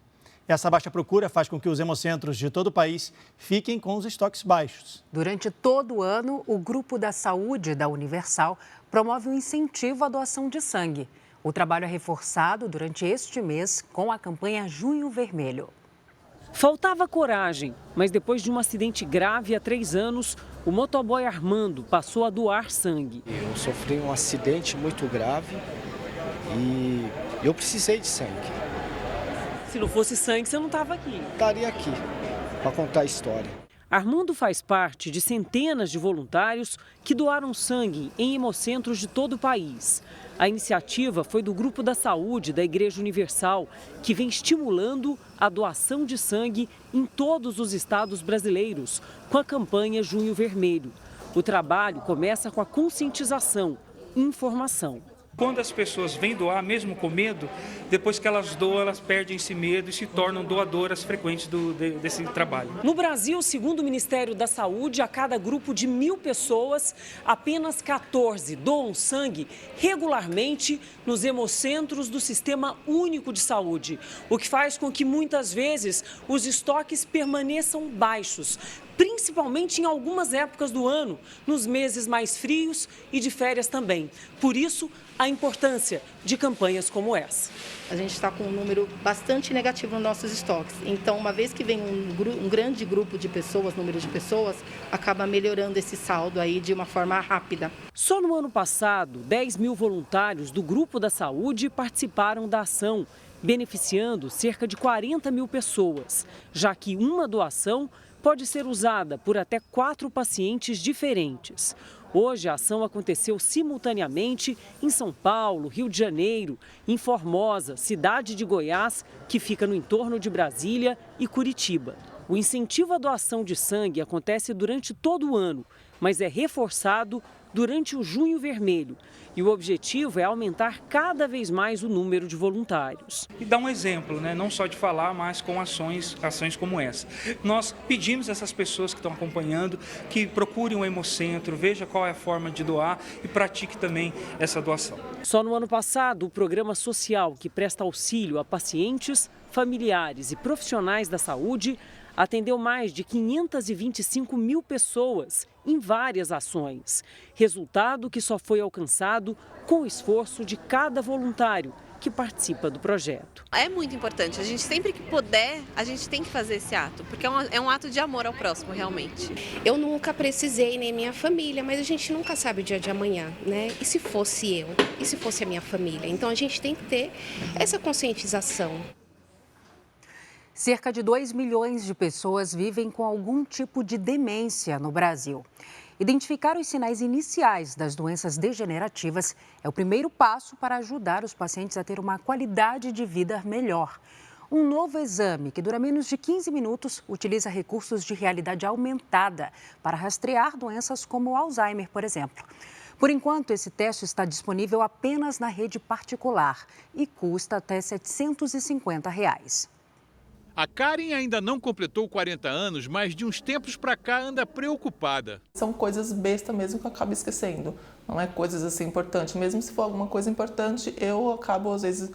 Essa baixa procura faz com que os hemocentros de todo o país fiquem com os estoques baixos. Durante todo o ano, o Grupo da Saúde da Universal promove um incentivo à doação de sangue. O trabalho é reforçado durante este mês com a campanha Junho Vermelho. Faltava coragem, mas depois de um acidente grave há 3 anos, o motoboy Armando passou a doar sangue. Eu sofri um acidente muito grave e eu precisei de sangue. Se não fosse sangue, você não estava aqui. Estaria aqui para contar a história. Armando faz parte de centenas de voluntários que doaram sangue em hemocentros de todo o país. A iniciativa foi do Grupo da Saúde da Igreja Universal, que vem estimulando a doação de sangue em todos os estados brasileiros, com a campanha Junho Vermelho. O trabalho começa com a conscientização e informação. Quando as pessoas vêm doar, mesmo com medo, depois que elas doam, elas perdem esse medo e se tornam doadoras frequentes desse trabalho. No Brasil, segundo o Ministério da Saúde, a cada grupo de 1.000 pessoas, apenas 14 doam sangue regularmente nos hemocentros do Sistema Único de Saúde, o que faz com que muitas vezes os estoques permaneçam baixos, principalmente em algumas épocas do ano, nos meses mais frios e de férias também. Por isso, a importância de campanhas como essa. A gente está com um número bastante negativo nos nossos estoques. Então, uma vez que vem um grande grupo de pessoas, número de pessoas, acaba melhorando esse saldo aí de uma forma rápida. Só no ano passado, 10.000 voluntários do Grupo da Saúde participaram da ação, beneficiando cerca de 40.000 pessoas, já que uma doação pode ser usada por até 4 pacientes diferentes. Hoje, a ação aconteceu simultaneamente em São Paulo, Rio de Janeiro, em Formosa, cidade de Goiás, que fica no entorno de Brasília, e Curitiba. O incentivo à doação de sangue acontece durante todo o ano, mas é reforçado durante o Junho Vermelho. E o objetivo é aumentar cada vez mais o número de voluntários. E dar um exemplo, não só de falar, mas com ações como essa. Nós pedimos a essas pessoas que estão acompanhando que procurem um hemocentro, veja qual é a forma de doar e pratique também essa doação. Só no ano passado, o programa social que presta auxílio a pacientes, familiares e profissionais da saúde atendeu mais de 525.000 pessoas em várias ações. Resultado que só foi alcançado com o esforço de cada voluntário que participa do projeto. É muito importante, a gente sempre que puder, a gente tem que fazer esse ato, porque é um ato de amor ao próximo, realmente. Eu nunca precisei, nem minha família, mas a gente nunca sabe o dia de amanhã, né? E se fosse eu? E se fosse a minha família? Então a gente tem que ter essa conscientização. Cerca de 2 milhões de pessoas vivem com algum tipo de demência no Brasil. Identificar os sinais iniciais das doenças degenerativas é o primeiro passo para ajudar os pacientes a ter uma qualidade de vida melhor. Um novo exame, que dura menos de 15 minutos, utiliza recursos de realidade aumentada para rastrear doenças como o Alzheimer, por exemplo. Por enquanto, esse teste está disponível apenas na rede particular e custa até R$ 750. A Karen ainda não completou 40 anos, mas de uns tempos para cá anda preocupada. São coisas besta mesmo que eu acabo esquecendo. Não é coisas assim importantes. Mesmo se for alguma coisa importante, eu acabo às vezes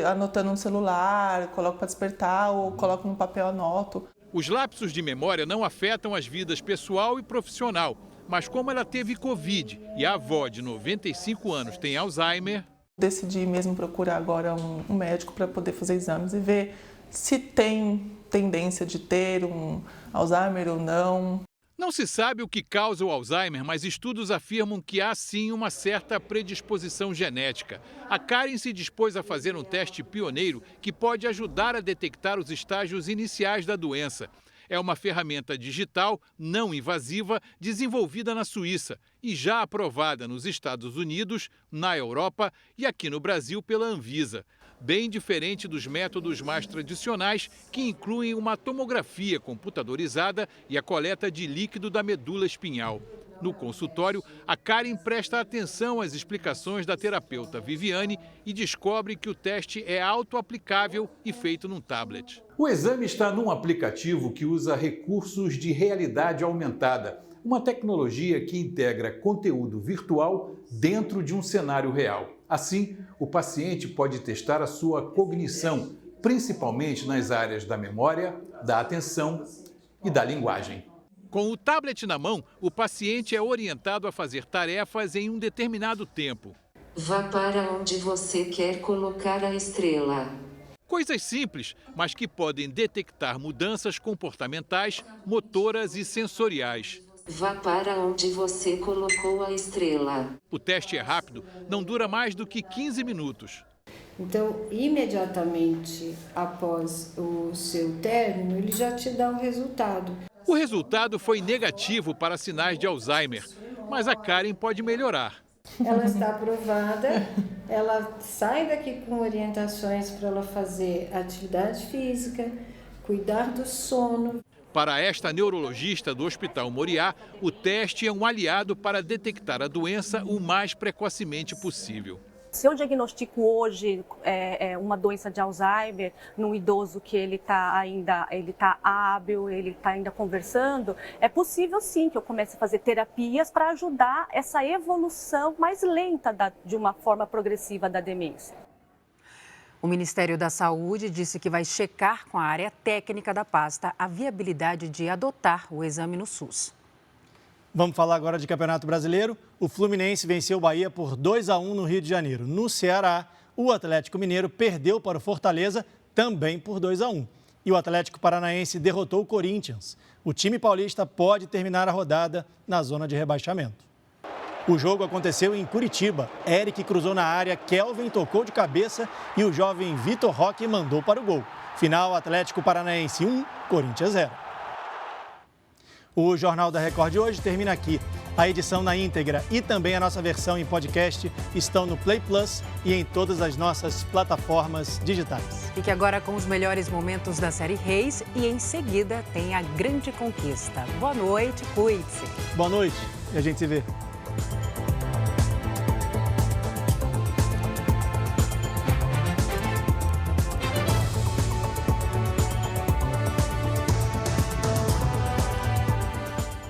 anotando no celular, coloco para despertar ou coloco no papel, anoto. Os lapsos de memória não afetam as vidas pessoal e profissional. Mas como ela teve Covid e a avó de 95 anos tem Alzheimer... Decidi mesmo procurar agora um médico para poder fazer exames e ver se tem tendência de ter um Alzheimer ou não. Não se sabe o que causa o Alzheimer, mas estudos afirmam que há sim uma certa predisposição genética. A Karen se dispôs a fazer um teste pioneiro que pode ajudar a detectar os estágios iniciais da doença. É uma ferramenta digital não invasiva desenvolvida na Suíça e já aprovada nos Estados Unidos, na Europa e aqui no Brasil pela Anvisa. Bem diferente dos métodos mais tradicionais, que incluem uma tomografia computadorizada e a coleta de líquido da medula espinhal. No consultório, a Karen presta atenção às explicações da terapeuta Viviane e descobre que o teste é auto-aplicável e feito num tablet. O exame está num aplicativo que usa recursos de realidade aumentada, uma tecnologia que integra conteúdo virtual dentro de um cenário real. Assim, o paciente pode testar a sua cognição, principalmente nas áreas da memória, da atenção e da linguagem. Com o tablet na mão, o paciente é orientado a fazer tarefas em um determinado tempo. Vá para onde você quer colocar a estrela. Coisas simples, mas que podem detectar mudanças comportamentais, motoras e sensoriais. Vá para onde você colocou a estrela. O teste é rápido, não dura mais do que 15 minutos. Então, imediatamente após o seu término, ele já te dá o resultado. O resultado foi negativo para sinais de Alzheimer, mas a Karen pode melhorar. Ela está aprovada, ela sai daqui com orientações para ela fazer atividade física, cuidar do sono. Para esta neurologista do Hospital Moriá, o teste é um aliado para detectar a doença o mais precocemente possível. Se eu diagnostico hoje uma doença de Alzheimer num idoso que ele está hábil, ele está ainda conversando, é possível sim que eu comece a fazer terapias para ajudar essa evolução mais lenta de uma forma progressiva da demência. O Ministério da Saúde disse que vai checar com a área técnica da pasta a viabilidade de adotar o exame no SUS. Vamos falar agora de Campeonato Brasileiro. O Fluminense venceu o Bahia por 2-1 no Rio de Janeiro. No Ceará, o Atlético Mineiro perdeu para o Fortaleza também por 2-1. E o Atlético Paranaense derrotou o Corinthians. O time paulista pode terminar a rodada na zona de rebaixamento. O jogo aconteceu em Curitiba. Eric cruzou na área, Kelvin tocou de cabeça e o jovem Vitor Roque mandou para o gol. Final, Atlético Paranaense 1, Corinthians 0. O Jornal da Record de hoje termina aqui. A edição na íntegra e também a nossa versão em podcast estão no Play Plus e em todas as nossas plataformas digitais. Fique agora com os melhores momentos da série Reis e em seguida tem a grande conquista. Boa noite, cuide-se. Boa noite e a gente se vê.